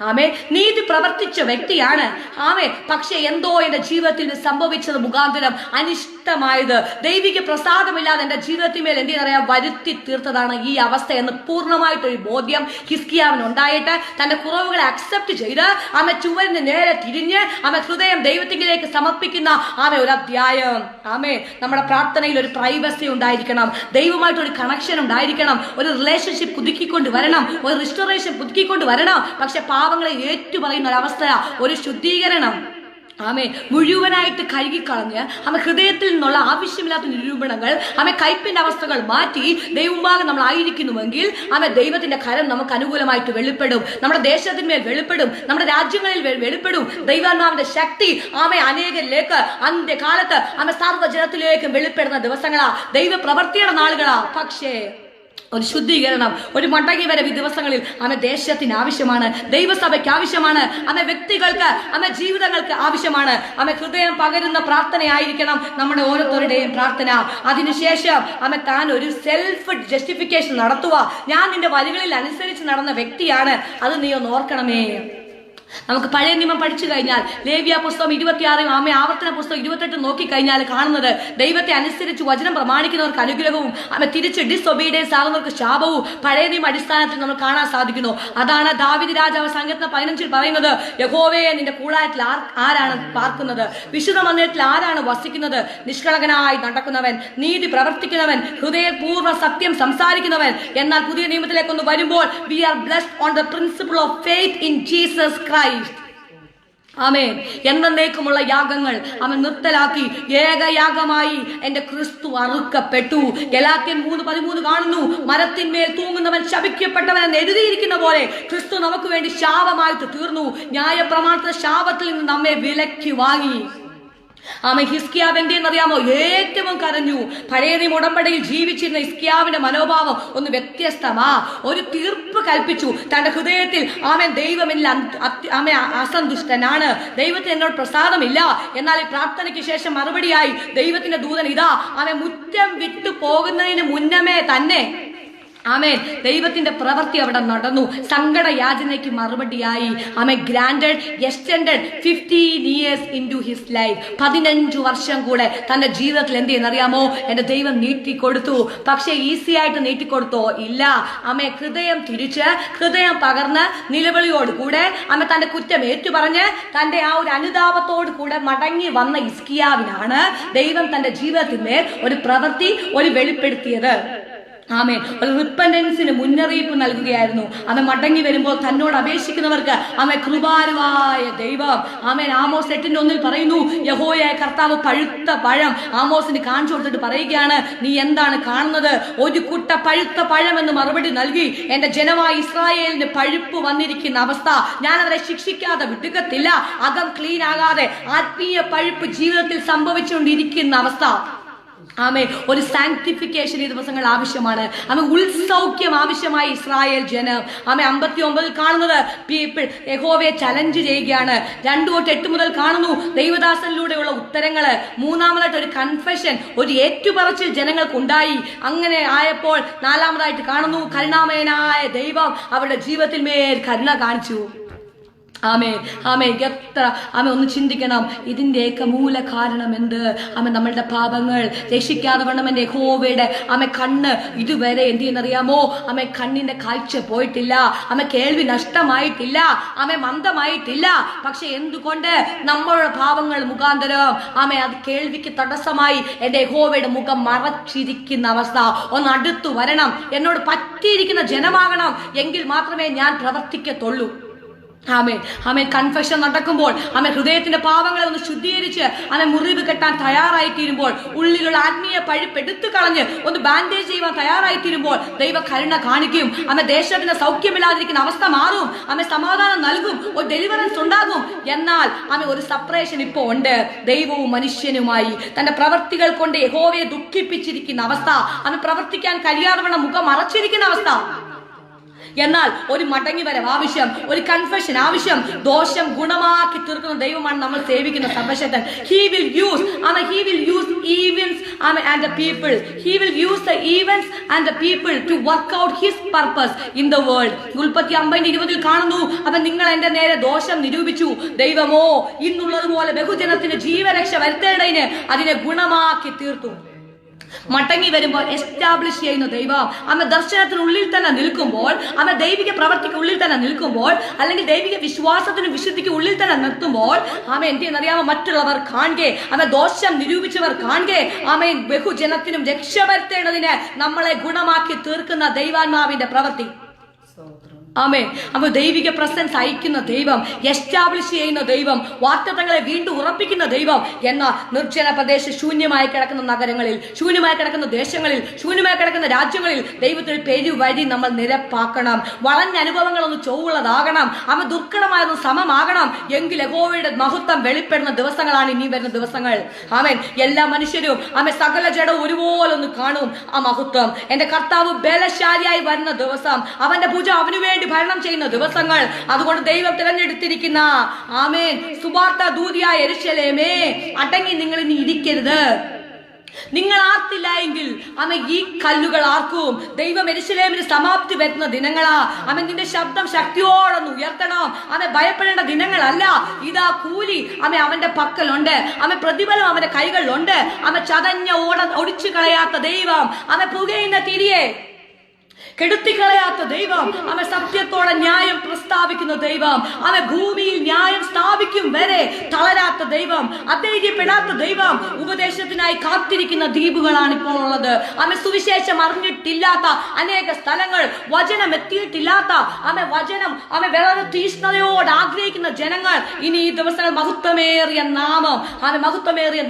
ആമേ, നീതി പ്രവർത്തിച്ച വ്യക്തിയാണ്. ആമേ, പക്ഷെ എന്തോ എന്റെ ജീവിതത്തിൽ സംഭവിച്ചത് മുഖാന്തരം അനിഷ്ടമായത്, ദൈവിക പ്രസാദമില്ലാതെ എന്റെ ജീവിതത്തിന്മേൽ എന്തെന്നറിയാം വരുത്തി തീർത്തതാണ് ഈ അവസ്ഥ എന്ന് പൂർണ്ണമായിട്ടൊരു ബോധ്യം ഹിസ്കിയാവിന് ഉണ്ടായിട്ട് തന്റെ കുറവുകളെ അക്സെപ്റ്റ് ചെയ്ത് ആമേ ചുവരിന് നേരെ തിരിഞ്ഞ് ആമേ ഹൃദയം ദൈവത്തിലേക്ക് സമർപ്പിക്കുന്ന ആമേ ഒരു അധ്യായം. ആമേ, നമ്മുടെ പ്രാർത്ഥനയിൽ ഒരു പ്രൈവസി ഉണ്ടായിരിക്കണം, ദൈവമായിട്ടൊരു കണക്ഷൻ ഉണ്ടായിരിക്കണം, ഒരു റിലേഷൻഷിപ്പ് പുതുക്കിക്കൊണ്ട് വരണം, ഒരു റിസ്റ്റോറേഷൻ പുതുക്കിക്കൊണ്ട് വരണം. പക്ഷെ പാവങ്ങളെ ഏറ്റുപറയുന്ന ഒരവസ്ഥ, ഒരു ശുദ്ധീകരണം ആമേ മുഴുവനായിട്ട് കഴുകിക്കളഞ്ഞ് ആമേ ഹൃദയത്തിൽ നിന്നുള്ള ആവശ്യമില്ലാത്ത നിരൂപണങ്ങൾ ആമേ കയ്പിന്റെ അവസ്ഥകൾ മാറ്റി ദൈവമുമ്പാകെ നമ്മൾ ആയിരിക്കുന്നുവെങ്കിൽ ആമേ ദൈവത്തിന്റെ കരം നമുക്ക് അനുകൂലമായിട്ട് വെളിപ്പെടും, നമ്മുടെ ദേശത്തിന്മേൽ വെളിപ്പെടും, നമ്മുടെ രാജ്യങ്ങളിൽ വെളിപ്പെടും. ദൈവാത്മാവിന്റെ ശക്തി ആമേ അനേകരിലേക്ക് അന്ത്യകാലത്ത് ആമേ സർവ്വജനത്തിലേക്ക് വെളിപ്പെടുന്ന ദിവസങ്ങളാ, ദൈവ പ്രവർത്തിയുടെ നാളുകളാ. പക്ഷേ ഒരു ശുദ്ധീകരണം, ഒരു മടങ്ങി വരവ് ഈ ദിവസങ്ങളിൽ ആമേ ദേശത്തിന് ആവശ്യമാണ്, ദൈവസഭയ്ക്ക് ആവശ്യമാണ്, ആമേ വ്യക്തികൾക്ക് ആമേ ജീവിതങ്ങൾക്ക് ആവശ്യമാണ്. ആമേ ഹൃദയം പകരുന്ന പ്രാർത്ഥനയായിരിക്കണം നമ്മുടെ ഓരോരുത്തരുടെയും പ്രാർത്ഥന. അതിനുശേഷം ആമേ താൻ ഒരു സെൽഫ് ജസ്റ്റിഫിക്കേഷൻ നടത്തുക. ഞാൻ നിന്റെ വരികളിൽ അനുസരിച്ച് നടന്ന വ്യക്തിയാണ്, അത് നീ ഒന്ന് ഓർക്കണമേ. നമുക്ക് പഴയ നിയമം പഠിച്ചു കഴിഞ്ഞാൽ ലേവ്യ പുസ്തകം 26 ആമേ ആവർത്തന പുസ്തകം 28 നോക്കിക്കഴിഞ്ഞാൽ കാണുന്നത് ദൈവത്തെ അനുസരിച്ച് വചനം പ്രമാണിക്കുന്നവർക്ക് അനുഗ്രഹവും ആമേ തിരിച്ച് ഡിസൊബീഡിയൻസ് ആകുന്നവർക്ക് ശാപവും പഴയ നിയമ അടിസ്ഥാനത്തിൽ നമ്മൾ കാണാൻ സാധിക്കുന്നു. അതാണ് ദാവീദ് രാജാവ് സങ്കീർത്തനം 15 പറയുന്നത്, യഹോവേ നിന്റെ കൂടാരത്തിൽ ആരാണ് പാർക്കുന്നത്, വിശുദ്ധ മന്ദിരത്തിൽ ആരാണ് വസിക്കുന്നത്, നിഷ്കളങ്കനായി നടക്കുന്നവൻ, നീതി പ്രവർത്തിക്കുന്നവൻ, ഹൃദയപൂർവ്വ സത്യം സംസാരിക്കുന്നവൻ. എന്നാൽ പുതിയ നിയമത്തിലേക്കൊന്ന് വരുമ്പോൾ we are blessed on the principle of faith in Jesus Christ. Amen. എന്നേക്കുമുള്ള യാഗങ്ങൾ അവൻ നിർത്തലാക്കി ഏകയാഗമായി എന്റെ ക്രിസ്തു അറുക്കപ്പെട്ടു. ഗലാത്യൻ 3:13 കാണുന്നു, മരത്തിന്മേൽ തൂങ്ങുന്നവൻ ശപിക്കപ്പെട്ടവൻ എന്ന് എഴുതിയിരിക്കുന്ന പോലെ ക്രിസ്തു നമുക്ക് വേണ്ടി ശാപമായിട്ട് തീർന്നു. ന്യായപ്രമാണത്തിന്റെ ശാപത്തിൽ നിന്ന് നമ്മെ വിലക്കി വാങ്ങി. ആമേ, ഹിസ്കിയാവ് എന്തെന്നറിയാമോ? ഏറ്റവും കരഞ്ഞു. പഴയ നിയമ ഉടമ്പടിയിൽ ജീവിച്ചിരുന്ന ഹിസ്കിയാവിന്റെ മനോഭാവം ഒന്ന് വ്യത്യസ്തമാ. ഒരു തീർപ്പ് കൽപ്പിച്ചു തന്റെ ഹൃദയത്തിൽ. ആമേ, ദൈവമില്ല, ആമേ അസന്തുഷ്ടനാണ്, ദൈവത്തിന് എന്നോട് പ്രസാദമില്ല. എന്നാൽ ഈ പ്രാർത്ഥനയ്ക്ക് ശേഷം മറുപടിയായി ദൈവത്തിന്റെ ദൂതൻ ഇതാ ആമേ മുറ്റം വിട്ടു പോകുന്നതിന് മുന്നമേ തന്നെ ആമേൻ ദൈവത്തിന്റെ പ്രവൃത്തി അവിടെ നടന്നു. സങ്കട യാചനയ്ക്ക് മറുപടിയായി ആമേ granted extended 15 years into his life. 15 വർഷം കൂടെ തന്റെ ജീവിതത്തിൽ എന്ത് ചെയ്യുന്നറിയാമോ? എന്റെ ദൈവം നീട്ടിക്കൊടുത്തു. പക്ഷെ ഈസി ആയിട്ട് നീട്ടിക്കൊടുത്തോ? ഇല്ല. ആമേ ഹൃദയം തിരിച്ച്, ഹൃദയം പകർന്ന് നിലവിളിയോട് കൂടെ ആമേ തന്റെ കുറ്റം ഏറ്റുപറഞ്ഞ് തന്റെ ആ ഒരു അനുതാപത്തോട് കൂടെ മടങ്ങി വന്ന ഹിസ്കിയാവിനാണ് ദൈവം തന്റെ ജീവിതത്തിന്മേൽ ഒരു പ്രവൃത്തി ഒരു വെളിപ്പെടുത്തിയത്. ആമേൻ. ഒരു റിപ്പന്റൻസിന് മുന്നറിയിപ്പ് നൽകുകയായിരുന്നു. ആമേ മടങ്ങി വരുമ്പോൾ തന്നോട് അപേക്ഷിക്കുന്നവർക്ക് ആമേ കൃപാലുവായ ദൈവം. ആമേൻ. ആമോസ് 8:1 പറയുന്നു, യഹോവയായ കർത്താവ് പഴുത്ത പഴം ആമോസിന് കാണിച്ചു കൊടുത്തിട്ട് പറയുകയാണ്, നീ എന്താണ് കാണുന്നത്? ഒരു കുട്ട പഴുത്ത പഴം എന്ന് മറുപടി നൽകി. എന്റെ ജനമായ ഇസ്രായേലിന് പഴുപ്പ് വന്നിരിക്കുന്ന അവസ്ഥ, ഞാൻ അവരെ ശിക്ഷിക്കാതെ വിടുകത്തില്ല. അകം ക്ലീൻ ആകാതെ ആത്മീയ പഴുപ്പ് ജീവിതത്തിൽ സംഭവിച്ചുകൊണ്ടിരിക്കുന്ന അവസ്ഥ. ആമേ ഒരു സാങ്ക്ടിഫിക്കേഷൻ ഈ ദിവസങ്ങൾ ആവശ്യമാണ്. ആമേ ഉത്സൗഖ്യം ആവശ്യമായി ഇസ്രായേൽ ജനം. ആമേ 59 കാണുന്നത് പീപ്പിൾ യഹോവയെ ചലഞ്ച് ചെയ്യുകയാണ്. 2:8 കാണുന്നു ദൈവദാസനിലൂടെയുള്ള ഉത്തരങ്ങള്. മൂന്നാമതായിട്ട് ഒരു കൺഫെഷൻ, ഒരു ഏറ്റുപറച്ചിൽ ജനങ്ങൾക്കുണ്ടായി. അങ്ങനെ ആയപ്പോൾ നാലാമതായിട്ട് കാണുന്നു കരുണാമയനായ ദൈവം അവരുടെ ജീവിതത്തിൽ മേൽ കരുണ കാണിച്ചു. ആമേ ആമേ എത്ര ആമേ ഒന്ന് ചിന്തിക്കണം, ഇതിന്റെയൊക്കെ മൂല കാരണം എന്ത്? ആമേ നമ്മളുടെ പാപങ്ങൾ. രക്ഷിക്കാതെ വണ്ണം എന്റെ യഹോവയുടെ ആമേ കണ്ണ് ഇതുവരെ എന്ത് ചെയ്യുന്നറിയാമോ? ആമേ കണ്ണിന്റെ കാഴ്ച പോയിട്ടില്ല, ആമേ കേൾവി നഷ്ടമായിട്ടില്ല, ആമേ മന്ദമായിട്ടില്ല. പക്ഷെ എന്തുകൊണ്ട്? നമ്മളുടെ പാപങ്ങൾ മുഖാന്തരം ആമേ അത് കേൾവിക്ക് തടസ്സമായി എന്റെ യഹോവയുടെ മുഖം മറച്ചിരിക്കുന്ന അവസ്ഥ. ഒന്ന് അടുത്തു വരണം, എന്നോട് പറ്റിയിരിക്കുന്ന ജനമാകണം, എങ്കിൽ മാത്രമേ ഞാൻ പ്രവർത്തിക്കത്തുള്ളൂ. ആമേ ആമേ കൺഫെഷൻ നടക്കുമ്പോൾ ആമേ ഹൃദയത്തിന്റെ പാവങ്ങളെ ഒന്ന് ശുദ്ധീകരിച്ച് ആമേ മുറിവ് കെട്ടാൻ തയ്യാറായി തീരുമ്പോൾ, ഉള്ളിലുള്ള ആത്മീയ പഴുപ്പ് എടുത്തു കളഞ്ഞ് ഒന്ന് ബാൻഡേജ് ചെയ്യുവാൻ തയ്യാറായി തീരുമ്പോൾ ദൈവ കരുണ കാണിക്കും. ആമേ ദേശത്തിന് സൗഖ്യമില്ലാതിരിക്കുന്ന അവസ്ഥ മാറും. ആമേ സമാധാനം നൽകും, ഒരു ഡെലിവറൻസ് ഉണ്ടാകും. എന്നാൽ ആമേ ഒരു സെപ്പറേഷൻ ഇപ്പോ ഉണ്ട് ദൈവവും മനുഷ്യനുമായി. തന്റെ പ്രവർത്തികൾ കൊണ്ട് യഹോവയെ ദുഃഖിപ്പിച്ചിരിക്കുന്ന അവസ്ഥ, ആമേ പ്രവർത്തിക്കാൻ കഴിയാതെ വണ്ണം മുഖം മറച്ചിരിക്കുന്ന അവസ്ഥ. എന്നാൽ ഒരു മടങ്ങി വരവ് ആവശ്യം, ഒരു കൺഫെഷൻ ആവശ്യം. ദോഷം ഗുണമാക്കി തീർക്കുന്ന ദൈവമാണ് നമ്മൾ സേവിക്കുന്ന സർവശക്തൻ. He will use events and the people. He will use the events and the people to work out his purpose in the world. ഉൽപ്പത്തി 50:20 കാണുന്നു, അവൻ നിങ്ങൾ എന്റെ നേരെ ദോഷം നിരൂപിച്ചു, ദൈവമോ ഇന്നുള്ളതുപോലെ ബഹുജനത്തിന് ജീവരക്ഷ വരുത്തേണ്ടതിന് അതിനെ ഗുണമാക്കി തീർത്തു. മടങ്ങി വരുമ്പോൾ എസ്റ്റാബ്ലിഷ് ചെയ്യുന്ന ദൈവം അമ്മ ദർശനത്തിനുള്ളിൽ തന്നെ നിൽക്കുമ്പോൾ, അമ്മ ദൈവിക പ്രവർത്തിക്കുള്ളിൽ തന്നെ നിൽക്കുമ്പോൾ, അല്ലെങ്കിൽ ദൈവിക വിശ്വാസത്തിനും വിശുദ്ധിക്ക് ഉള്ളിൽ തന്നെ നിർത്തുമ്പോൾ, ആമേ എന്തെന്നറിയാമോ, മറ്റുള്ളവർ കാണുകെ, അമ്മ ദോഷം നിരൂപിച്ചവർ കാണുകെ, ആമേ ബഹുജനത്തിനും രക്ഷ വരുത്തേണ്ടതിന് നമ്മളെ ഗുണമാക്കി തീർക്കുന്ന ദൈവാത്മാവിന്റെ പ്രവൃത്തി. ആമേൻ. അപ്പൊ ദൈവിക പ്രസൻസ് അയക്കുന്ന ദൈവം, എസ്റ്റാബ്ലിഷ് ചെയ്യുന്ന ദൈവം, വാഗ്ദത്തങ്ങളെ വീണ്ടും ഉറപ്പിക്കുന്ന ദൈവം എന്ന നിർജ്ജന പ്രദേശ ശൂന്യമായി കിടക്കുന്ന നഗരങ്ങളിൽ, ശൂന്യമായി കിടക്കുന്ന ദേശങ്ങളിൽ, ശൂന്യമായി കിടക്കുന്ന രാജ്യങ്ങളിൽ ദൈവത്തിൽ പെരുവഴി നമ്മൾ നിരപ്പാക്കണം. വളഞ്ഞ അനുഭവങ്ങളൊന്ന് ചൊവ്വുള്ളതാകണം, അവ ദുർഘടമായതൊന്ന് സമമാകണം. എങ്കിൽ യഹോവയുടെ മഹത്വം വെളിപ്പെടുന്ന ദിവസങ്ങളാണ് ഇനി വരുന്ന ദിവസങ്ങൾ. ആമേൻ. എല്ലാ മനുഷ്യരും ആമേ സകല ജഡവും ഒരുപോലെ ഒന്ന് കാണും ആ മഹത്വം. എന്റെ കർത്താവ് ബലശാലിയായി വരുന്ന ദിവസം, അവന്റെ പൂജ അവനു വേണ്ടി ഭരണം ചെയ്യുന്ന ദിവസങ്ങൾ. അതുകൊണ്ട് ദൈവം തിരഞ്ഞെടുത്തിരിക്കുന്ന ആമേൻ സുവാർത്ത ദൂതിയായ യെരൂശലേമേ, അടങ്ങി നിങ്ങൾ ഇനി ഇരിക്കരുത്. നിങ്ങൾ ആർത്തില്ല എങ്കിൽ അമ്മ ഈ കല്ലുകൾ ആർക്കും. ദൈവം യെരൂശലേമിന് സമാപ്തി വരുന്ന ദിനങ്ങളാ. അമ്മ നിന്റെ ശബ്ദം ശക്തിയോടൊന്ന് ഉയർത്തണം. അമ്മ ഭയപ്പെടേണ്ട ദിനങ്ങളല്ല. ഇതാ കൂലി അമ്മ അവന്റെ പക്കലുണ്ട്, അമ്മ പ്രതിഫലം അവന്റെ കൈകളിലുണ്ട്. അമ്മ ചതഞ്ഞ ഒടിച്ചു കളയാത്ത ദൈവം, അമ്മ പുകയുന്ന തിരിയെ കെടുത്തിക്കളയാത്ത ദൈവം, അവൻ സത്യത്തോടെ ന്യായം പ്രസ്താവിക്കുന്ന ദൈവം, അവൻ ഭൂമിയിൽ ന്യായം സ്ഥാപിക്കും വരെ തളരാത്ത ദൈവം, അധൈര്യപ്പെടാത്ത ദൈവം, ഉപദേശത്തിനായി കാത്തിരിക്കുന്ന ദ്വീപുകളാണ് ഇപ്പോൾ ഉള്ളത്. അവൻ സുവിശേഷം അറിഞ്ഞിട്ടില്ലാത്ത അനേക സ്ഥലങ്ങൾ, വചനം എത്തിയിട്ടില്ലാത്ത വചനം വളരെ തീഷ്ണതയോട് ആഗ്രഹിക്കുന്ന ജനങ്ങൾ ഇനി ഈ ദിവസങ്ങൾ മഹത്വമേറിയ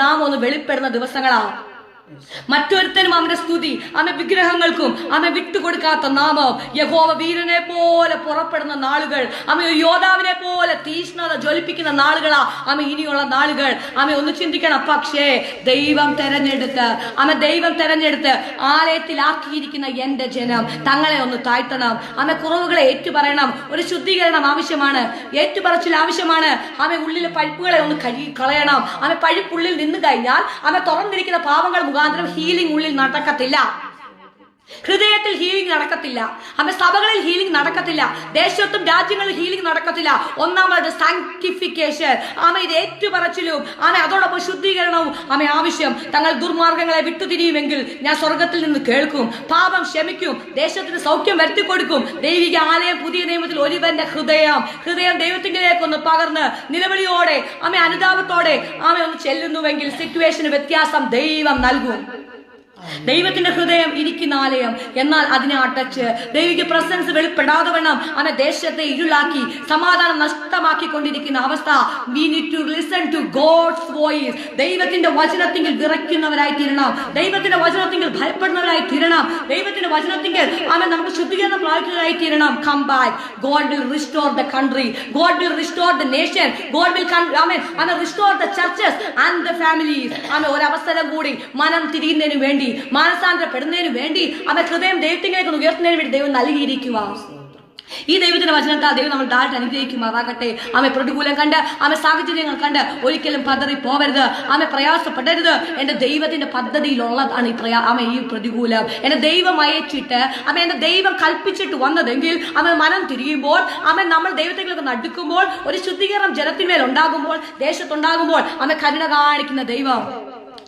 നാമം ഒന്ന് വെളിപ്പെടുന്ന ദിവസങ്ങളാണ്. മറ്റൊരുത്തനും അവന്റെ സ്തുതി വിഗ്രഹങ്ങൾക്കും വിട്ടുകൊടുക്കാത്ത നാമം. യഹോവ വീരനെ പോലെ പുറപ്പെടുന്ന നാളുകൾ, ഒരു യോദ്ധാവിനെ പോലെ തീഷ്ണത ജ്വലിപ്പിക്കുന്ന നാളുകളാ ഇനിയുള്ള നാളുകൾ. ഒന്ന് ചിന്തിക്കണം. പക്ഷേ ദൈവം തെരഞ്ഞെടുത്ത് ആലയത്തിലാക്കിയിരിക്കുന്ന എന്റെ ജനം തങ്ങളെ ഒന്ന് താഴ്ത്തണം. കുറവുകളെ ഏറ്റുപറയണം. ഒരു ശുദ്ധീകരണം ആവശ്യമാണ്, ഏറ്റുപറച്ചിൽ ആവശ്യമാണ്. ഉള്ളിലെ പഴുപ്പുകളെ ഒന്ന് കഴുകി കളയണം. പഴുപ്പുള്ളിൽ നിന്ന് കഴിഞ്ഞാൽ തുറന്നിരിക്കുന്ന പാവങ്ങൾ മുഖാന്തരം ഹീലിംഗ് ഉള്ളിൽ നടക്കത്തില്ല. ഹൃദയത്തിൽ ഹീലിംഗ് നടക്കത്തില്ല. സഭകളിൽ ഹീലിംഗ് നടക്കത്തില്ല. ദേശത്തും രാജ്യങ്ങളിൽ ഹീലിംഗ് നടക്കത്തില്ല. ഒന്നാമത് സാങ്ക്ടിഫിക്കേഷൻ, ഇത് ഏറ്റുപറച്ചിലും അതോടൊപ്പം ശുദ്ധീകരണവും ആവശ്യം. തങ്ങൾ ദുർമാർഗങ്ങളെ വിട്ടുതിരിയുമെങ്കിൽ ഞാൻ സ്വർഗത്തിൽ നിന്ന് കേൾക്കും, പാപം ക്ഷമിക്കും, ദേശത്തിന് സൗഖ്യം വരുത്തിക്കൊടുക്കും. ദൈവിക ആലയം പുതിയ നിയമത്തിൽ ഒരുവന്റെ ഹൃദയം ദൈവത്തിങ്കിലേക്കൊന്ന് പകർന്ന് നിലവിളിയോടെ അനുതാപത്തോടെ ഒന്ന് ചെല്ലുന്നുവെങ്കിൽ സിറ്റുവേഷന് വ്യത്യാസം ദൈവം നൽകും. ദൈവത്തിന്റെ ഹൃദയം ഇരിക്കുന്ന ആലയം, എന്നാൽ അതിനെ അടച്ച് ദൈവിക പ്രസൻസ് വെളിപ്പെടാതെ വണ്ണം ദേശത്തെ ഇരുളാക്കി സമാധാനം നഷ്ടമാക്കിക്കൊണ്ടിരിക്കുന്ന അവസ്ഥ. We need to listen to God's voice. ദൈവത്തിന്റെ വചനത്തിങ്കിൽ വിറയ്ക്കുന്നവരായി തീരണം. ദൈവത്തിന്റെ വചനത്തിങ്കിൽ ഭയപ്പെടുന്നവരായി തീരണം. ദൈവത്തിന്റെ വചനത്തിങ്കിൽ നമുക്ക് ശുദ്ധീകരണം പ്രാപിക്കുന്നവരായി തീരണം. Come back. God will restore the country. God will restore the nation. God will restore the churches and the families. ഒരവസരം കൂടി മനം തിരിയുന്നതിന് വേണ്ടി, മാനസാന്തരപ്പെടുന്നതിന് വേണ്ടി, ഹൃദയം ദൈവത്തിലേക്ക് ഉയർത്തുന്നതിന് വേണ്ടി ദൈവം നൽകിയിരിക്കുക. ഈ ദൈവത്തിന്റെ വചനത്താൽ ദൈവം നമ്മൾ താഴ്ത്തി അനുഗ്രഹിക്കുമാറാകട്ടെ. പ്രതികൂലം കണ്ട് സാഹചര്യങ്ങൾ കണ്ട് ഒരിക്കലും പതറി പോവരുത്. പ്രയാസപ്പെടരുത്. എന്റെ ദൈവത്തിന്റെ പദ്ധതിയിലുള്ളതാണ് ഈ പ്രതികൂലം. എന്റെ ദൈവം അയച്ചിട്ട് എന്റെ ദൈവം കൽപ്പിച്ചിട്ട് വന്നതെങ്കിൽ മനം തിരിയുമ്പോൾ നമ്മൾ ദൈവത്തിലേക്ക് അടുക്കുമ്പോൾ, ഒരു ശുദ്ധീകരണം ജനത്തിന്മേൽ ഉണ്ടാകുമ്പോൾ, ദേശത്തുണ്ടാകുമ്പോൾ കരുണ കാണിക്കുന്ന ദൈവം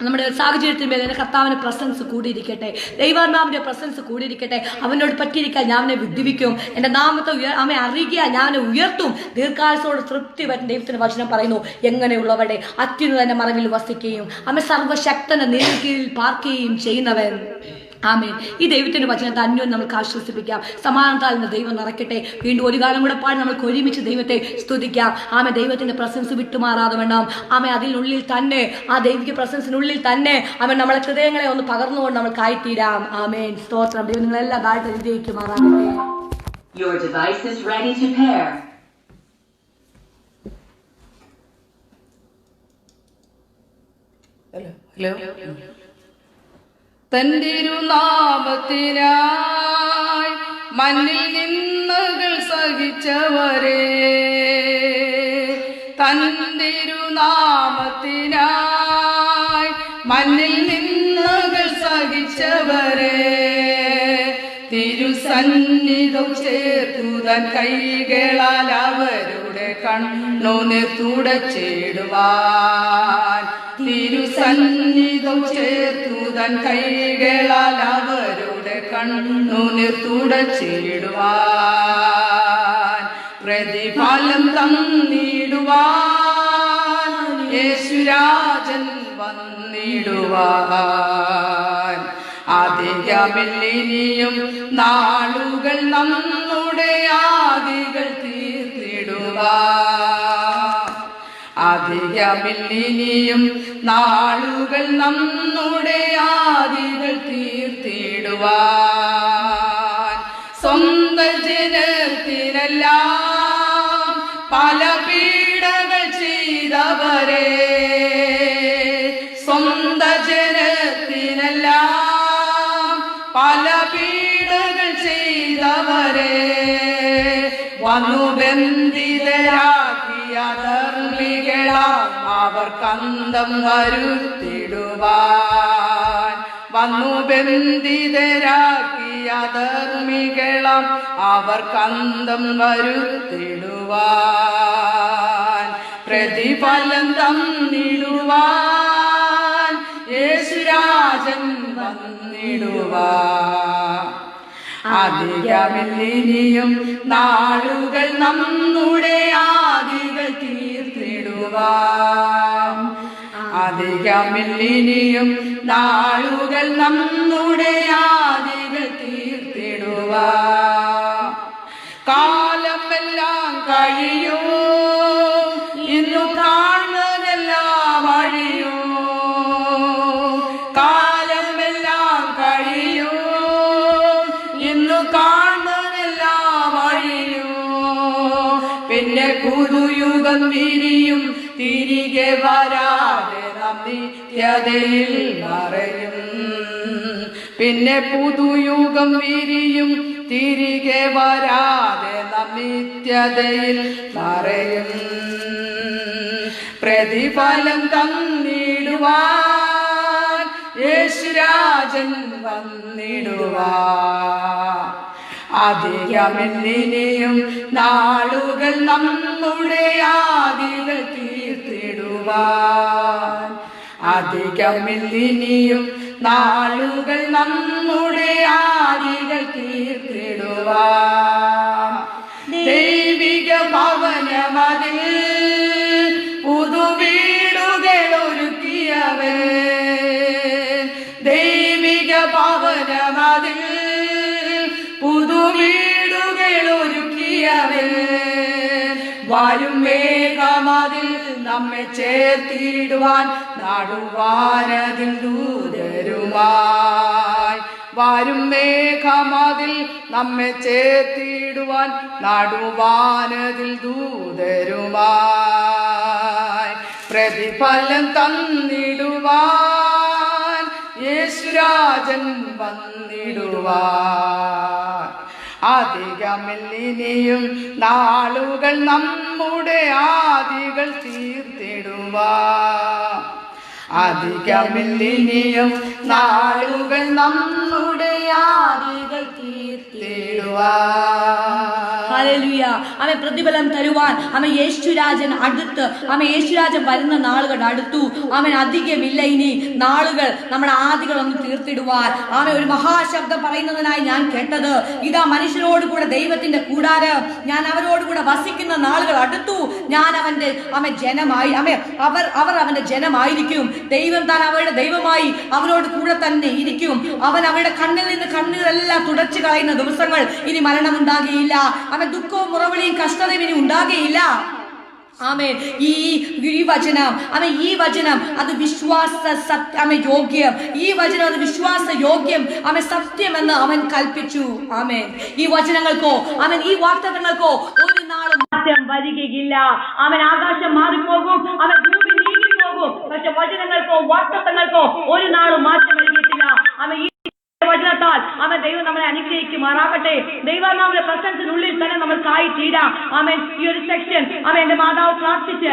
നമ്മുടെ സാഹചര്യത്തിന്മേൽ എന്റെ കർത്താവിന്റെ പ്രസൻസ് കൂടിയിരിക്കട്ടെ, ദൈവാത്മാവിന്റെ പ്രസൻസ് കൂടിയിരിക്കട്ടെ. അവനോട് പറ്റിയിരിക്കാൻ ഞാൻ അവനെ വിദ്യപിക്കും. എന്റെ നാമത്തെ അറിയിക്കുക, ഞാൻ അവനെ ഉയർത്തും. ദീർഘായുസോട് തൃപ്തി വരും. ദൈവത്തിന്റെ വചനം പറയുന്നു, എങ്ങനെയുള്ളവരുടെ അത്യുന്നതന്റെ മറവിൽ വസിക്കുകയും സർവശക്തന്റെ നിഴൽക്കീഴിൽ പാർക്കുകയും ചെയ്യുന്നവൻ. ആമേൻ. ഈ ദൈവത്തിന്റെ വചനത്തെ അന്യോന്യം നമുക്ക് ആശ്വസിപ്പിക്കാം. സമാധാനത്താൽ നിന്ന് ദൈവം നിറയ്ക്കട്ടെ. വീണ്ടും ഒരു കാലം കൂടെ പാടി നമുക്ക് ഒരുമിച്ച് ദൈവത്തെ സ്തുതിക്കാം. ദൈവത്തിന്റെ പ്രസൻസ് വിട്ടുമാറാതെ വേണം. അതിനുള്ളിൽ തന്നെ, ആ ദൈവിക പ്രസൻസിനുള്ളിൽ തന്നെ നമ്മളെ ഹൃദയങ്ങളെ ഒന്ന് പകർന്നുകൊണ്ട് നമ്മൾക്കായിത്തീരാം. ആമേൻ. സ്തോത്രം. ദൈവം നിങ്ങളെല്ലാം താഴ്ത്തി അനുഗ്രഹിക്കുമാറാകട്ടെ. Your device is ready to pair. Hello. തന്തിരുനാമത്തിനായി മണ്ണിൽ നിന്നുകൾ സഹിച്ചവരെ, തന്തിരുനാമത്തിനായി മണ്ണിൽ നിന്ന് സഹിച്ചവരെ തിരുസന്നിധം ചേർത്തു തൻ കൈകളാൽ അവരുടെ കണ്ണുനീർ തുടച്ചിടുവാൻ. തിരുസന്നിധം ചേർത്തു തൻ കൈകളാൽ അവരുടെ കണ്ണുനീർ തുടച്ചിടുവാൻ. പ്രതിഫലം തന്നിടുവാൻ യേശുരാജൻ വന്നിടുവാൻ. അധികമില്ലിനിയും നാളുകൾ നമ്മുടെ ആദികൾ തീർത്തിടുവാൻ. അധികമില്ലിനിയും നാളുകൾ നമ്മുടെ ആദികൾ തീർത്തിടുവാൻ. സ്വന്ത ജനത്തിനെല്ലാം പല പീഡകൾ ചെയ്തവരെ സ്വന്ത ജനത്തിനെല്ലാം പല പീഡകൾ ചെയ്തവരെ വന്നു ബന്ധിതരാക്കിയ ധർമ്മികളാം അവർ കന്തം വരുത്തിടുവാൻ. വന്നു ബന്ധിതരാക്കിയ ധർമ്മികളാം അവർ കന്തം വരുത്തിടുവാൻ. പ്രതിഫലം തന്നിടുവാൻ യേശുരാജൻ വന്നിടുവാൻ. അധികമില്ലിനിയും നാളുകൾ നമ്മുടെ ആദികൾ തീർത്തിടുവാൻ. അധികമില്ലിനിയും നാളുകൾ നമ്മുടെ ആദികൾ തീർത്തിടുവാൻ. കാലമെല്ലാം കഴിയൂ, ഇന്നു കാണുന്നതെല്ലാം അഴിയൂ. കാലമെല്ലാം കഴിയൂ, ഇന്നു കാണുന്നതെല്ലാം അഴിയൂ. പിന്നെ പുതുയുഗം വിരിയും, തിരികെ വരാതെ നാം നിത്യതയിൽ മറയും. പിന്നെ പുതുയുഗം വിരിയും, തിരികെ വരാതെ നാം നിത്യതയിൽ മറയും. പ്രതിഫലം തന്നിടുവാൻ യേശുരാജൻ വന്നിടുവാൻ. അധികമില്ലിനിയും നാളുകൾ നമ്മുടെ ആദികൾ തീർത്തിടുവാൻ. അധികമില്ലിനിയും നാളുകൾ നമ്മുടെ ആദികൾ തീർത്തിടുവാൻ. ദൈവിക ഭവനമതിൽ പുതുവീടുകൾ ഒരുക്കിയവൻ. ദൈവിക ഭവനമതിൽ പുതുവീടുകൾ ഒരുക്കിയവൻ. വരും മേഘമതിൽ നമ്മെ ചേർത്തിടുവാൻ നടുവാനതിൽ ദൂതരുമായി. വരും മേഘമതിൽ നമ്മെ ചേർത്തിടുവാൻ നടുവാനതിൽ ദൂതരുമായി. പ്രതിഫലം തന്നിടുവാൻ യേശുരാജൻ വന്നിടുവാൻ. അധികമില്ലിനിയും നാളുകൾ നമ്മുടെ ആദികൾ തീർത്തിടുവാൻ. അധികമില്ലിനിയും നാളുകൾ നമ്മുടെ ആദികൾ തീർത്തിടുവാൻ. ഹല്ലേലൂയ. അവൻ പ്രതിഫലം തരുവാൻ അവൻ യേശുരാജൻ അടുത്ത്, അവൻ യേശുരാജൻ വരുന്ന നാളുകൾ അടുത്തു. അവൻ അധികമില്ല ഇനി നാളുകൾ നമ്മുടെ ആദികൾ ഒന്ന് തീർത്തിടുവാൻ. അവൻ ഒരു മഹാശബ്ദം പറയുന്നതിനായി ഞാൻ കേട്ടത്, ഇതാ മനുഷ്യരോട് കൂടെ ദൈവത്തിന്റെ കൂടാരം, ഞാൻ അവരോട് കൂടെ വസിക്കുന്ന നാളുകൾ അടുത്തു. ഞാൻ അവൻ ജനമായി, അവർ അവന്റെ ജനമായിരിക്കും. ദൈവം താൻ അവരുടെ ദൈവമായി അവരോട് കൂടെ തന്നെ ഇരിക്കും. അവൻ അവരുടെ കണ്ണിൽ നിന്ന് കണ്ണുകളെല്ലാം തുടച്ചു കളയുന്ന ദിവസങ്ങൾ ഇനി മരണമുണ്ടാകുകയില്ല. അവൻ ദുഃഖവും മുറവിളിയും കഷ്ടതയും ഇനി ഉണ്ടാകുകയില്ല. ആമേൻ. ഈ വചനം അത് യോഗ്യം. ഈ വചനം അത് വിശ്വാസ യോഗ്യം. അവൻ സത്യമെന്ന് അവൻ കൽപ്പിച്ചു. ആമേൻ. ഈ വചനങ്ങൾക്കോ ഈ വാഗ്ദത്തങ്ങൾക്കോ ഒരു നാളും മാറ്റം വരികയില്ല. അവൻ ആകാശം മാറിപ്പോകും, അവൻ ഭൂമി നീങ്ങിപ്പോകും, പക്ഷെ വചനങ്ങൾക്കോ വാഗ്ദത്തങ്ങൾക്കോ ഒരു നാളും മാറ്റം വരികയില്ല. അവൻ ഈ വചനത്താൽ ദൈവം നമ്മളെ അനുഗ്രഹിക്കുമാറാകട്ടെ. ദൈവനാമത്തിന്റെ പ്രസൻസിനുള്ളിൽ തന്നെ നമ്മൾക്കായി തീരാം. ആമേൻ. ഈ ഒരു സെക്ഷൻ എന്റെ മാതാവ് പ്രാർത്ഥിച്ച്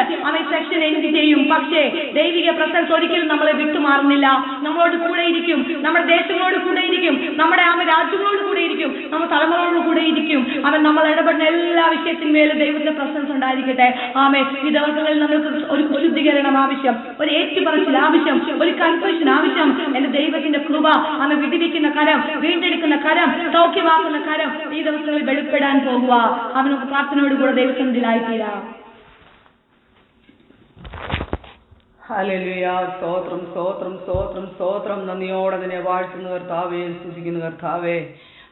സെക്ഷൻ എൻഡ് ചെയ്യും. പക്ഷേ ദൈവിക പ്രസൻസ് ഒരിക്കലും നമ്മളെ വിട്ടുമാറുന്നില്ല. നമ്മളോട് കൂടെ ഇരിക്കും, നമ്മുടെ ദേശങ്ങളോട് കൂടെ ഇരിക്കും, നമ്മുടെ രാജ്യങ്ങളോട് കൂടെ ഇരിക്കും, നമ്മുടെ തലമുറകളോട് കൂടെ ഇരിക്കും. നമ്മൾ ഇടപെടുന്ന എല്ലാ വിഷയത്തിന്മേലും ദൈവത്തിന്റെ പ്രസൻസ് ഉണ്ടായിരിക്കട്ടെ. ഈ ദിവസങ്ങളിൽ നമുക്ക് ഒരു ശുദ്ധീകരണം ആവശ്യം, ഒരു ഏറ്റുപറച്ചിൽ ആവശ്യം, ഒരു കൺഫ്യൂഷൻ ആവശ്യം. എന്റെ ദൈവത്തിന്റെ കൃപ വിടിവിക്കുന്ന കരം, വീണ്ടെടുക്കുന്ന കരം, സൗഖ്യമാക്കുന്ന കരം ഈ ദിവസങ്ങളിൽ വെളിപ്പെടാൻ പോകുക. അവനൊക്കെ പ്രാർത്ഥനയോടുകൂടെ ദൈവസന്നിധിയിലായിത്തീരാം. ഹല്ലേലൂയ. സ്തോത്രം സ്തോത്രം സ്തോത്രം സ്തോത്രം. നന്ദിയോടെ നിന്നെ വാഴ്ത്തുന്ന കർത്താവേ, സ്തുതിക്കുന്ന കർത്താവേ.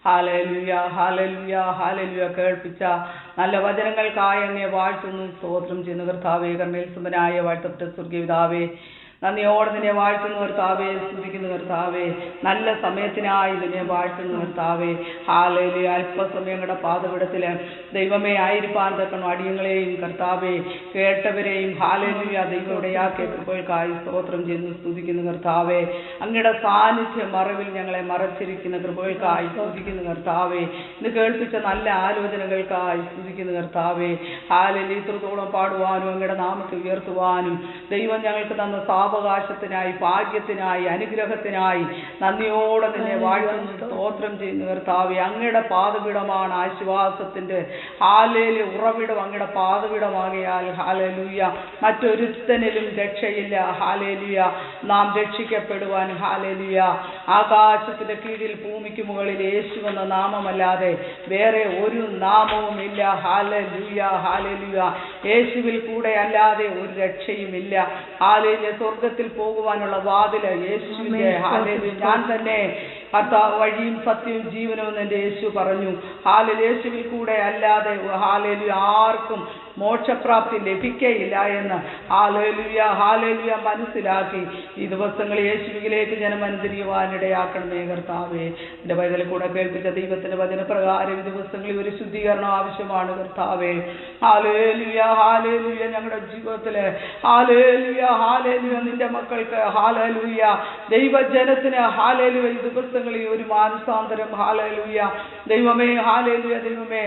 Hallelujah hallelujah hallelujah. കേൾപ്പിച്ച നല്ല വചനങ്ങൾക്കായി അങ്ങേ വാഴ്ത്തുന്നു, സ്തോത്രം ചെയ്യുന്ന കർത്താവേ. കർമ്മേൽ സുമനായ വാഴ്ത്തപ്പെട്ട സ്വർഗീയ പിതാവേ, നന്ദിയോടെ നിന്നെ വാഴ്ത്തുന്ന കർത്താവേ, സ്തുതിക്കുന്ന കർത്താവേ. നല്ല സമയത്തിനായി നിന്നെ വാഴ്ത്തുന്ന കർത്താവേ. ഹല്ലേലൂയ. അല്പസമയങ്ങളുടെ പാതപിടത്തില് ദൈവമേ ആയിരിക്കാൻ തക്കണം അടിയങ്ങളെയും കർത്താവേ കേട്ടവരെയും ഹല്ലേലൂയ ദൈവയുടെയാക്കിയ കൃപകൾക്കായി സ്തോത്രം ചെയ്യുന്നു, സ്തുതിക്കുന്ന കർത്താവേ. അങ്ങയുടെ സാന്നിധ്യ മറവിൽ ഞങ്ങളെ മറച്ചിരിക്കുന്ന കൃപകൾക്കായി സ്തുതിക്കുന്ന കർത്താവേ. ഇന്ന് കേൾപ്പിച്ച നല്ല ആലോചനകൾക്കായി സ്തുതിക്കുന്ന കർത്താവേ. ഹല്ലേലൂയ. ഇത്രത്തോളം പാടുവാനും അങ്ങയുടെ നാമത്തെ ഉയർത്തുവാനും ദൈവം ഞങ്ങൾക്ക് തന്ന അവകാശത്തിനായി, ഭാഗ്യത്തിനായി, അനുഗ്രഹത്തിനായി നന്ദിയോടെ നിന്നെ വാഴ്ത്തുന്നു, സ്തോത്രം ചെയ്യുന്ന കർത്താവേ. അങ്ങയുടെ പാദപീഠമാണ് ആശ്വാസത്തിന്റെ ഹല്ലേലൂയ ഉറവിടം. അങ്ങയുടെ പാദപീഠമാകിയാൽ ഹല്ലേലൂയ മറ്റൊരുത്തനിലും രക്ഷയില്ല. ഹല്ലേലൂയ. നാം രക്ഷിക്കപ്പെടുവാൻ ഹല്ലേലൂയ ആകാശത്തിന്റെ കീഴിൽ ഭൂമിക്ക് മുകളിൽ യേശു എന്ന നാമമല്ലാതെ വേറെ ഒരു നാമവുമില്ല. Hallelujah hallelujah. യേശുവിൽ കൂടെ അല്ലാതെ ഒരു രക്ഷയുമില്ല. ഹല്ലേലൂയ. സ്വർഗത്തിൽ പോകുവാനുള്ള വാതില് യേശുവിന്റെ. ഹല്ലേലൂയ. ഞാൻ തന്നെ വഴിയും സത്യവും ജീവനും എന്ന് എൻ്റെ യേശു പറഞ്ഞു. ഹല്ലേലൂയ. യേശുവിൽ കൂടെ അല്ലാതെ ഹല്ലേലൂയ ആർക്കും മോക്ഷപ്രാപ്തി ലഭിക്കയില്ല എന്ന് ഹല്ലേലൂയ ഹല്ലേലൂയ മനസ്സിലാക്കി ഈ ദിവസങ്ങളിൽ യേശുവിലേക്ക് ജനം അനുസരിക്കുവാനിടയാക്കണമേ കർത്താവേ. എൻ്റെ പൈതൽ കൂടെ കേൾപ്പിച്ച ദൈവത്തിന്റെ വചനപ്രകാരം ഈ ദിവസങ്ങളിൽ ഒരു ശുദ്ധീകരണം ആവശ്യമാണ് കർത്താവേ. Hallelujah hallelujah. ഞങ്ങളുടെ ജീവിതത്തില് ഹല്ലേലൂയ ഹല്ലേലൂയ നിന്റെ മക്കൾക്ക് ഹല്ലേലൂയ ദൈവജനത്തിന് ഹല്ലേലൂയ ഈ ദിവസങ്ങളിൽ ഒരു മാനസാന്തരം ഹല്ലേലൂയ ദൈവമേ. ഹല്ലേലൂയ ദൈവമേ.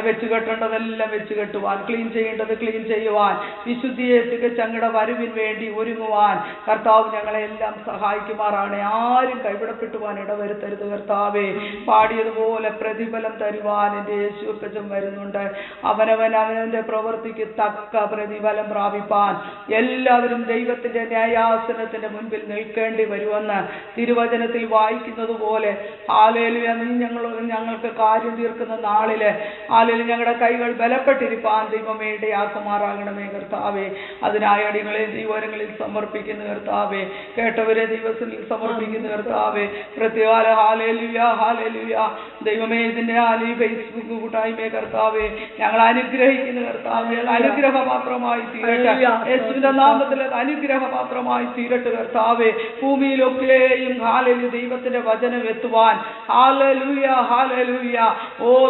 വെച്ച് കെട്ടേണ്ടതെല്ലാം വെച്ച് കെട്ടുവാൻ, ക്ലീൻ ചെയ്യേണ്ടത് ക്ലീൻ ചെയ്യുവാൻ, വിശുദ്ധിയെ തികച്ച് അങ്ങയുടെ വരവിന് വേണ്ടി ഒരുങ്ങുവാൻ കർത്താവ് ഞങ്ങളെ എല്ലാം സഹായിക്കുമാറാണ്. ആരും കൈവിടപ്പെട്ടുവാൻ ഇടവരുത്തരുത് കർത്താവേ. പാടിയതുപോലെ പ്രതിഫലം തരുവാൻ എൻ്റെ യേശുപ്പച്ചൻ വരുന്നുണ്ട്. അവനവന്റെ പ്രവൃത്തിക്ക് തക്ക പ്രതിഫലം പ്രാപിപ്പാൻ എല്ലാവരും ദൈവത്തിന്റെ ന്യായാസനത്തിന്റെ മുൻപിൽ നിൽക്കേണ്ടി വരുമെന്ന് തിരുവചനത്തിൽ വായിക്കുന്നത് പോലെ ഹല്ലേലൂയ നീ ഞങ്ങൾക്ക് കാര്യം തീർക്കുന്ന നാളില് ഹല്ലേലൂയ ഞങ്ങളുടെ കൈകൾ ബലപ്പെട്ടിരിപ്പാൻ ദൈവമേ ഇടയാക്കുമാറാകണമേ കർത്താവേ. അതിനായ അടികളെ ദൈവങ്ങളിൽ സമർപ്പിക്കുന്ന കർത്താവേ. കേട്ടവരെ ദൈവത്തിൽ സമർപ്പിക്കുന്ന കർത്താവേ. പ്രത്യേക ഹല്ലേലൂയ ഹല്ലേലൂയ ദൈവമേ. ഇതിന്റെ ഫേസ്ബുക്ക് കൂട്ടായ്മയെ കർത്താവേ ഞങ്ങൾ അനുഗ്രഹിക്കുന്ന കർത്താവേ. അനുഗ്രഹപാത്രമായി തീരട്ടെ യേശുവിന്റെ നാമത്തിൽ. അനുഗ്രഹപാത്രമായി തീരട്ടെ കർത്താവേ. ഭൂമിയിലൊക്കെയും ഹല്ലേലൂയ ദൈവത്തിന്റെ വചനം എത്തുവാൻ ഹല്ലേലൂയ ഹല്ലേലൂയ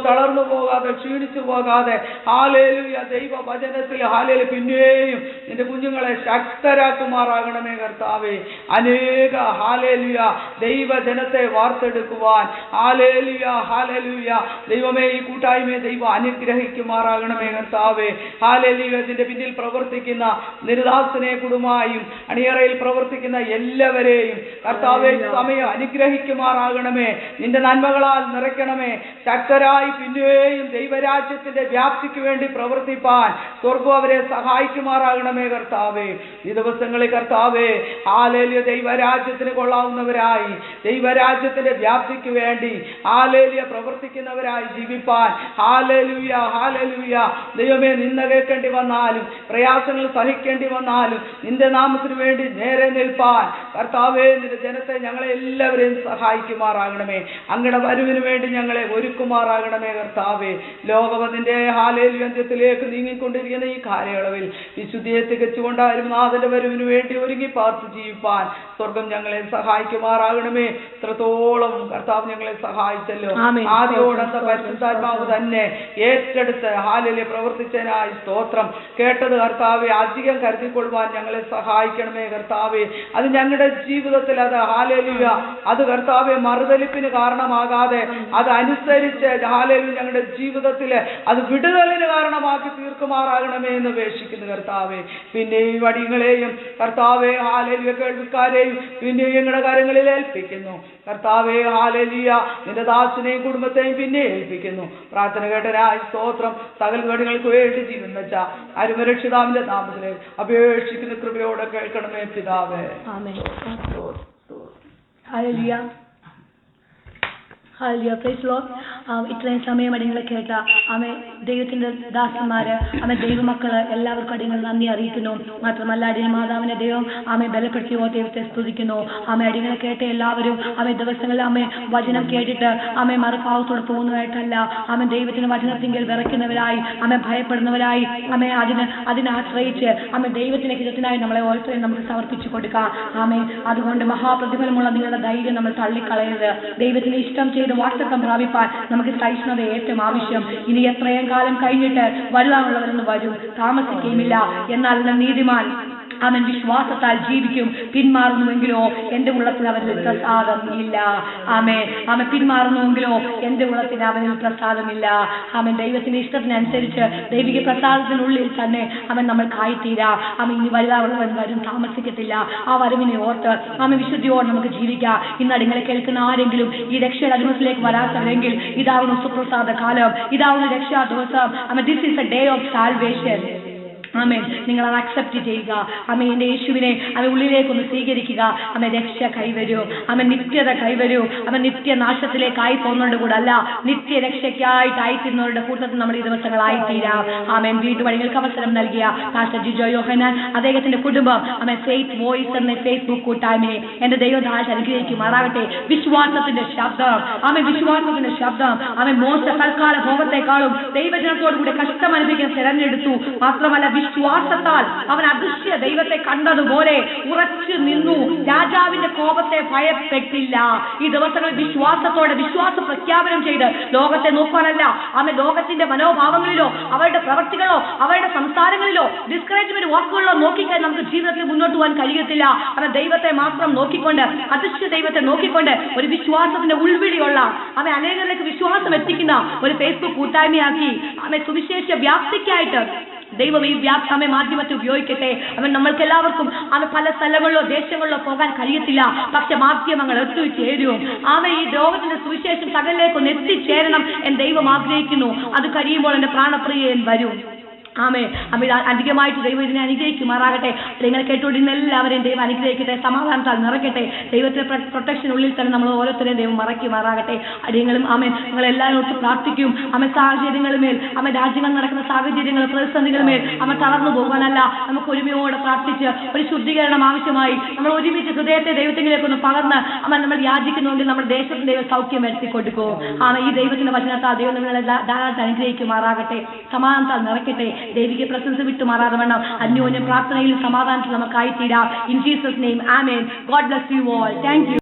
തളർന്നു പോകാതെ ക്ഷീണിച്ചു പോകാതെ ഹല്ലേലൂയ ദൈവ വചനത്തിൽ ഹല്ലേലൂയ പിന്നെയും നിന്റെ കുഞ്ഞുങ്ങളെ ശക്തരാക്കുമാറാകണമേ കർത്താവേ. അനേക ഹല്ലേലൂയ ദൈവജനത്തെ വാർത്തെടുക്കുവാൻ ഹല്ലേലൂയ ഹല്ലേലൂയ ദൈവമേ ഈ കൂട്ടായ്മയെ ദൈവം അനുഗ്രഹിക്കുമാറാകണമേ കർത്താവേ. ഹല്ലേലൂയ ഇതിന്റെ പിന്നിൽ പ്രവർത്തിക്കുന്ന നിരുദാസനെ കുടുംബമായും അണിയറയിൽ പ്രവർത്തിക്കുന്ന എല്ലാവരെയും കർത്താവേ സമയം അനുഗ്രഹിക്കുമാറാകണമേ. നിന്റെ നന്മകളാൽ നിറയ്ക്കണമേ. ശക്തരായി പിന്നെയും ദൈവരാജ്യത്തിന്റെ വ്യാപ്തിക്ക് വേണ്ടി പ്രവർത്തിപ്പാൻ സ്വർഗ്ഗം അവരെ സഹായിക്കുമാറാകണമേ കർത്താവേ. ഈ ദിവസങ്ങളിൽ കർത്താവേ ഹല്ലേലൂയ ദൈവരാജ്യത്തിന് കൊള്ളാവുന്നവരായി ദൈവരാജ്യത്തിന്റെ വ്യാപ്തിക്ക് വേണ്ടി ഹല്ലേലൂയ പ്രവർത്തിക്കുന്നവരായി ജീവിപ്പാൻ ഹല്ലേലൂയ ഹല്ലേലൂയ ദൈവമേ നിന്ന കേൾക്കേണ്ടി വന്നാലും പ്രയാസങ്ങൾ സഹിക്കേണ്ടി വന്നാലും നിന്റെ നാമത്തിന് വേണ്ടി നേരെ നിൽപ്പാൻ കർത്താവേ നിന്റെ ജനത്തെ ഞങ്ങളെ എല്ലാവരെയും സഹായിക്കുമാറാകണമേ. അങ്ങയുടെ വരവിന് വേണ്ടി ഞങ്ങളെ ഒരുക്കുമാറാകണമേ കർത്താവേ. ലോകവതിന്റെ ഹല്ലേലൂയ അന്ത്യത്തിലേക്ക് വിശുദ്ധിയിലേക്ക് നീങ്ങിക്കൊണ്ടിരിക്കുന്ന ഈ കാലയളവിൽ വിശുദ്ധിയെ തികച്ചുകൊണ്ടായിരുന്നു നാഥന്റെ വരവിന് വേണ്ടി ഒരുങ്ങി പാർത്ത് ജീവിപ്പാൻ സ്വർഗം ഞങ്ങളെ സഹായിക്കുമാറാകണമേ. ഇത്രത്തോളം കർത്താവ് ഞങ്ങളെ സഹായിച്ചല്ലോ. ആദ്യോടത്തെ പരിശുദ്ധാത്മാവ് തന്നെ ഏറ്റെടുത്ത് ഹാലയിലെ പ്രവർത്തിച്ചതിനായി സ്തോത്രം. കേട്ടത് കർത്താവെ അധികം കരുതിക്കൊള്ളുവാൻ ഞങ്ങളെ സഹായിക്കണമേ കർത്താവെ. അത് ഞങ്ങളുടെ ജീവിതത്തിൽ അത് ഹാലയിലുക അത് കർത്താവെ മറുതലിപ്പിന് കാരണമാകാതെ അതനുസരിച്ച് ഹാലയിലു ഞങ്ങളുടെ ജീവിതത്തിൽ അത് വിടുതലിന് കാരണമാക്കി തീർക്കുമാറാകണമേ എന്ന് അപേക്ഷിക്കുന്നു കർത്താവെ. പിന്നെയും വടികളെയും കർത്താവെ ഹാലയിലുക കേൾവിക്കാരെയും പിന്നെയും ഞങ്ങളുടെ കാര്യങ്ങളിൽ ഏൽപ്പിക്കുന്നു കർത്താവെ. ഹാലലിയ നിന്റെ ദാസനെയും കുടുംബത്തെയും പിന്നെ ഏൽപ്പിക്കുന്നു. പ്രാർത്ഥന കേട്ടനായി സ്തോത്രം. സകല വടികൾക്ക് വേണ്ടി ജീവൻ വെച്ച അരുമരക്ഷിതാവിന്റെ നാമത്തിലെ അപേക്ഷിക്കുന്ന കൃപയോടെ കേൾക്കണമേ പിതാവേ. Hallelujah hallelujah praise Lord. ഇത്രയും സമയം അടിങ്ങളെ കേട്ട ആമേ ദൈവത്തിന്റെ ദാസന്മാര് ആമേ ദൈവമക്കള് എല്ലാവർക്കും അടിങ്ങൾ നന്ദി അറിയിക്കുന്നു. മാത്രമല്ല അടിയ മാതാവിനെ ദൈവം ആമേ ബലപ്പെടുത്തിയോ ദൈവത്തെ സ്തുതിക്കുന്നു. ആമേ അടിങ്ങളെ കേട്ട എല്ലാവരും ആമേ ദിവസങ്ങളിൽ ആമേ വചനം കേട്ടിട്ട് ആമേ മറുഭാവത്തോട് പോകുന്നതായിട്ടല്ല ആമേ ദൈവത്തിന്റെ വചനത്തിങ്കിൽ വിറയ്ക്കുന്നവരായി ആമേ ഭയപ്പെടുന്നവരായി ആമേ അതിനെ ആശ്രയിച്ച് ആമേ ദൈവത്തിന്റെ ഹിതത്തിനായി നമ്മളെ ഓരോരുത്തരെയും നമുക്ക് സമർപ്പിച്ചു കൊടുക്കാം. ആമേ അതുകൊണ്ട് മഹാപ്രതിഫലമുള്ള നിങ്ങളുടെ ധൈര്യം നമ്മൾ തള്ളിക്കളയരുത്. ദൈവത്തിന് ഇഷ്ടം ചെയ്ത് വാർത്തക്കം പ്രാപിപ്പാൻ നമുക്ക് സഹിഷ്ണുത ഏറ്റവും ആവശ്യം. ഇനി എത്രയും കാലം കഴിഞ്ഞിട്ട് വലുതാനുള്ളവരെന്ന് വരും, താമസിക്കുകയുമില്ല. എന്നാൽ നീതിമാൻ അവൻ വിശ്വാസത്താൽ ജീവിക്കും. പിന്മാറുന്നുവെങ്കിലോ എന്റെ ഉള്ളത്തിൽ അവനിൽ പ്രസാദം ഇല്ല. ആമേ പിന്മാറുന്നുവെങ്കിലോ എന്റെ ഉള്ളത്തിൽ അവനിൽ പ്രസാദമില്ല. അവൻ ദൈവത്തിന്റെ ഇഷ്ടത്തിനനുസരിച്ച് ദൈവിക പ്രസാദത്തിനുള്ളിൽ തന്നെ അവൻ നമ്മൾക്കായിത്തീരാ. അവൻ ഇനി വലുതാവുള്ളവൻ വരും, താമസിക്കത്തില്ല. ആ വരവിനെ ഓർത്ത് ആമേ വിശുദ്ധിയോട് നമുക്ക് ജീവിക്കാം. ഇന്ന് നിങ്ങളെ കേൾക്കുന്ന ആരെങ്കിലും ഈ രക്ഷയുടെ അനുഭവത്തിലേക്ക് വരാത്തവരെങ്കിൽ ഇതാവുന്ന സുപ്രസാദ കാലം, ഇതാവുന്ന രക്ഷാ ദിവസം. This is a day of salvation. Amen. നിങ്ങൾ അത് അക്സെപ്റ്റ് ചെയ്യുക. ആമേ എന്റെ യേശുവിനെ അവൻ ഉള്ളിലേക്കൊന്ന് സ്വീകരിക്കുക. ആമേ രക്ഷ കൈവരൂ. ആമേ നിത്യത കൈവരൂ. ആമേ നിത്യനാശത്തിലേക്കായി പോകുന്നവരുടെ കൂടെ അല്ല, നിത്യരക്ഷയ്ക്കായിട്ടായിത്തീരുന്നവരുടെ കൂട്ടത്തിൽ നമ്മൾ ഈ ദിവസങ്ങളായിത്തീരാം. ആമേൻ. വീണ്ടും നിങ്ങൾക്ക് അവസരം നൽകിയ പാസ്റ്റർ ജിജോ യോഹന്നാൻ അദ്ദേഹത്തിന്റെ കുടുംബം ആമേ ഫെയ്ത്ത് വോയിസ് എന്ന ഫേസ്ബുക്ക് കൂട്ടായ്മയെ എന്റെ ദൈവദാസ അനുഗ്രഹിക്കുമാറാകട്ടെ. വിശ്വാസത്തിന്റെ ശബ്ദം, ആമേ വിശ്വാസത്തിന്റെ ശബ്ദം. ആമേ മോശ തൽക്കാല ഭോഗത്തെക്കാളും ദൈവജനത്തോടു കൂടെ കഷ്ടം അനുഭവിക്കാൻ തിരഞ്ഞെടുത്തു. മാത്രമല്ല വിശ്വാസത്താൽ അവൻ അദൃശ്യ ദൈവത്തെ കണ്ടതുപോലെ ഉറച്ചു നിന്നു. രാജാവിന്റെ കോപത്തെ ഭയപ്പെട്ടില്ല. ഈ ദിവസങ്ങളിൽ വിശ്വാസത്തോടെ വിശ്വാസ പ്രഖ്യാപനം ചെയ്ത് ലോകത്തെ നോക്കാനല്ല, ആമേ ലോകത്തിന്റെ മനോഭാവങ്ങളിലോ അവരുടെ പ്രവർത്തികളോ അവരുടെ സംസാരങ്ങളിലോ ഡിസ്കറേജ്മെന്റ് വാക്കുകളിലോ നോക്കിക്കാൻ നമുക്ക് ജീവിതത്തിൽ മുന്നോട്ട് പോകാൻ കഴിയത്തില്ല. അവൻ ദൈവത്തെ മാത്രം നോക്കിക്കൊണ്ട്, അദൃശ്യ ദൈവത്തെ നോക്കിക്കൊണ്ട് ഒരു വിശ്വാസത്തിന്റെ ഉൾവിളിയുള്ള അവൻ അനേകരിലേക്ക് വിശ്വാസം എത്തിക്കുന്ന ഒരു ഫേസ്ബുക്ക് കൂട്ടായ്മയാക്കി അവൻ സുവിശേഷ വ്യാപ്തിക്കായിട്ട് ദൈവം ഈ വ്യാപ്തമേ മാധ്യമത്തെ ഉപയോഗിക്കട്ടെ. അവൻ നമ്മൾക്ക് എല്ലാവർക്കും അവൻ പല സ്ഥലങ്ങളിലോ ദേശങ്ങളിലോ പോകാൻ കഴിയത്തില്ല. പക്ഷെ മാധ്യമങ്ങൾ എത്തിച്ചേരും. അവൻ ഈ ലോകത്തിന്റെ സുവിശേഷം സകലിലേക്കൊന്ന് എത്തിച്ചേരണം എന്ന് ദൈവം ആഗ്രഹിക്കുന്നു. അത് കഴിയുമ്പോൾ എന്റെ പ്രാണപ്രിയൻ വരും. ആമേ. അധികമായിട്ട് ദൈവം ഇതിനെ അനുഗ്രഹിക്കുമാറാകട്ടെ. നിങ്ങൾ കേട്ടുകൊണ്ടിരുന്ന എല്ലാവരെയും ദൈവം അനുഗ്രഹിക്കട്ടെ, സമാധാനത്താൽ നിറയ്ക്കട്ടെ. ദൈവത്തിന്റെ പ്രൊട്ടക്ഷനുള്ളിൽ തന്നെ നമ്മൾ ഓരോരുത്തരെയും ദൈവം മറയ്ക്കുമാറാകട്ടെ. അടിയങ്ങളും ആമേ നിങ്ങളെല്ലാവരും ഓർത്ത് പ്രാർത്ഥിക്കും. ആമേ സാഹചര്യങ്ങളുമേൽ, ആമേ രാജ്യങ്ങൾ നടക്കുന്ന സാഹചര്യങ്ങൾ, പ്രതിസന്ധികളുമേൽ ആമേ തളർന്നു പോകാനല്ല, നമുക്ക് ഒരുമയോടെ പ്രാർത്ഥിച്ച് ഒരു ശുദ്ധീകരണം ആവശ്യമായി നമ്മൾ ഒരുമിച്ച് ഹൃദയത്തെ ദൈവത്തിലേക്കൊന്ന് പകർന്ന് ആമേ നമ്മൾ യാചിക്കുന്നുവെങ്കിൽ നമ്മുടെ ദേശത്തിന് ദൈവം സൗഖ്യം വരുത്തി കൊടുക്കും. ആമേ ഈ ദൈവത്തിന്റെ വചനത്താൽ ദൈവം നിങ്ങളെ ധാരാളം അനുഗ്രഹിക്കുമാറാകട്ടെ, സമാധാനത്താൽ നിറയ്ക്കട്ടെ. ദൈവിക പ്രശംസ വിട്ടുമാറാതെ വേണം അന്യോന്യം പ്രാർത്ഥനയിലും സമാധാനത്തിൽ നമുക്കായിത്തീരാം. In Jesus name amen. God bless you all. Thank U.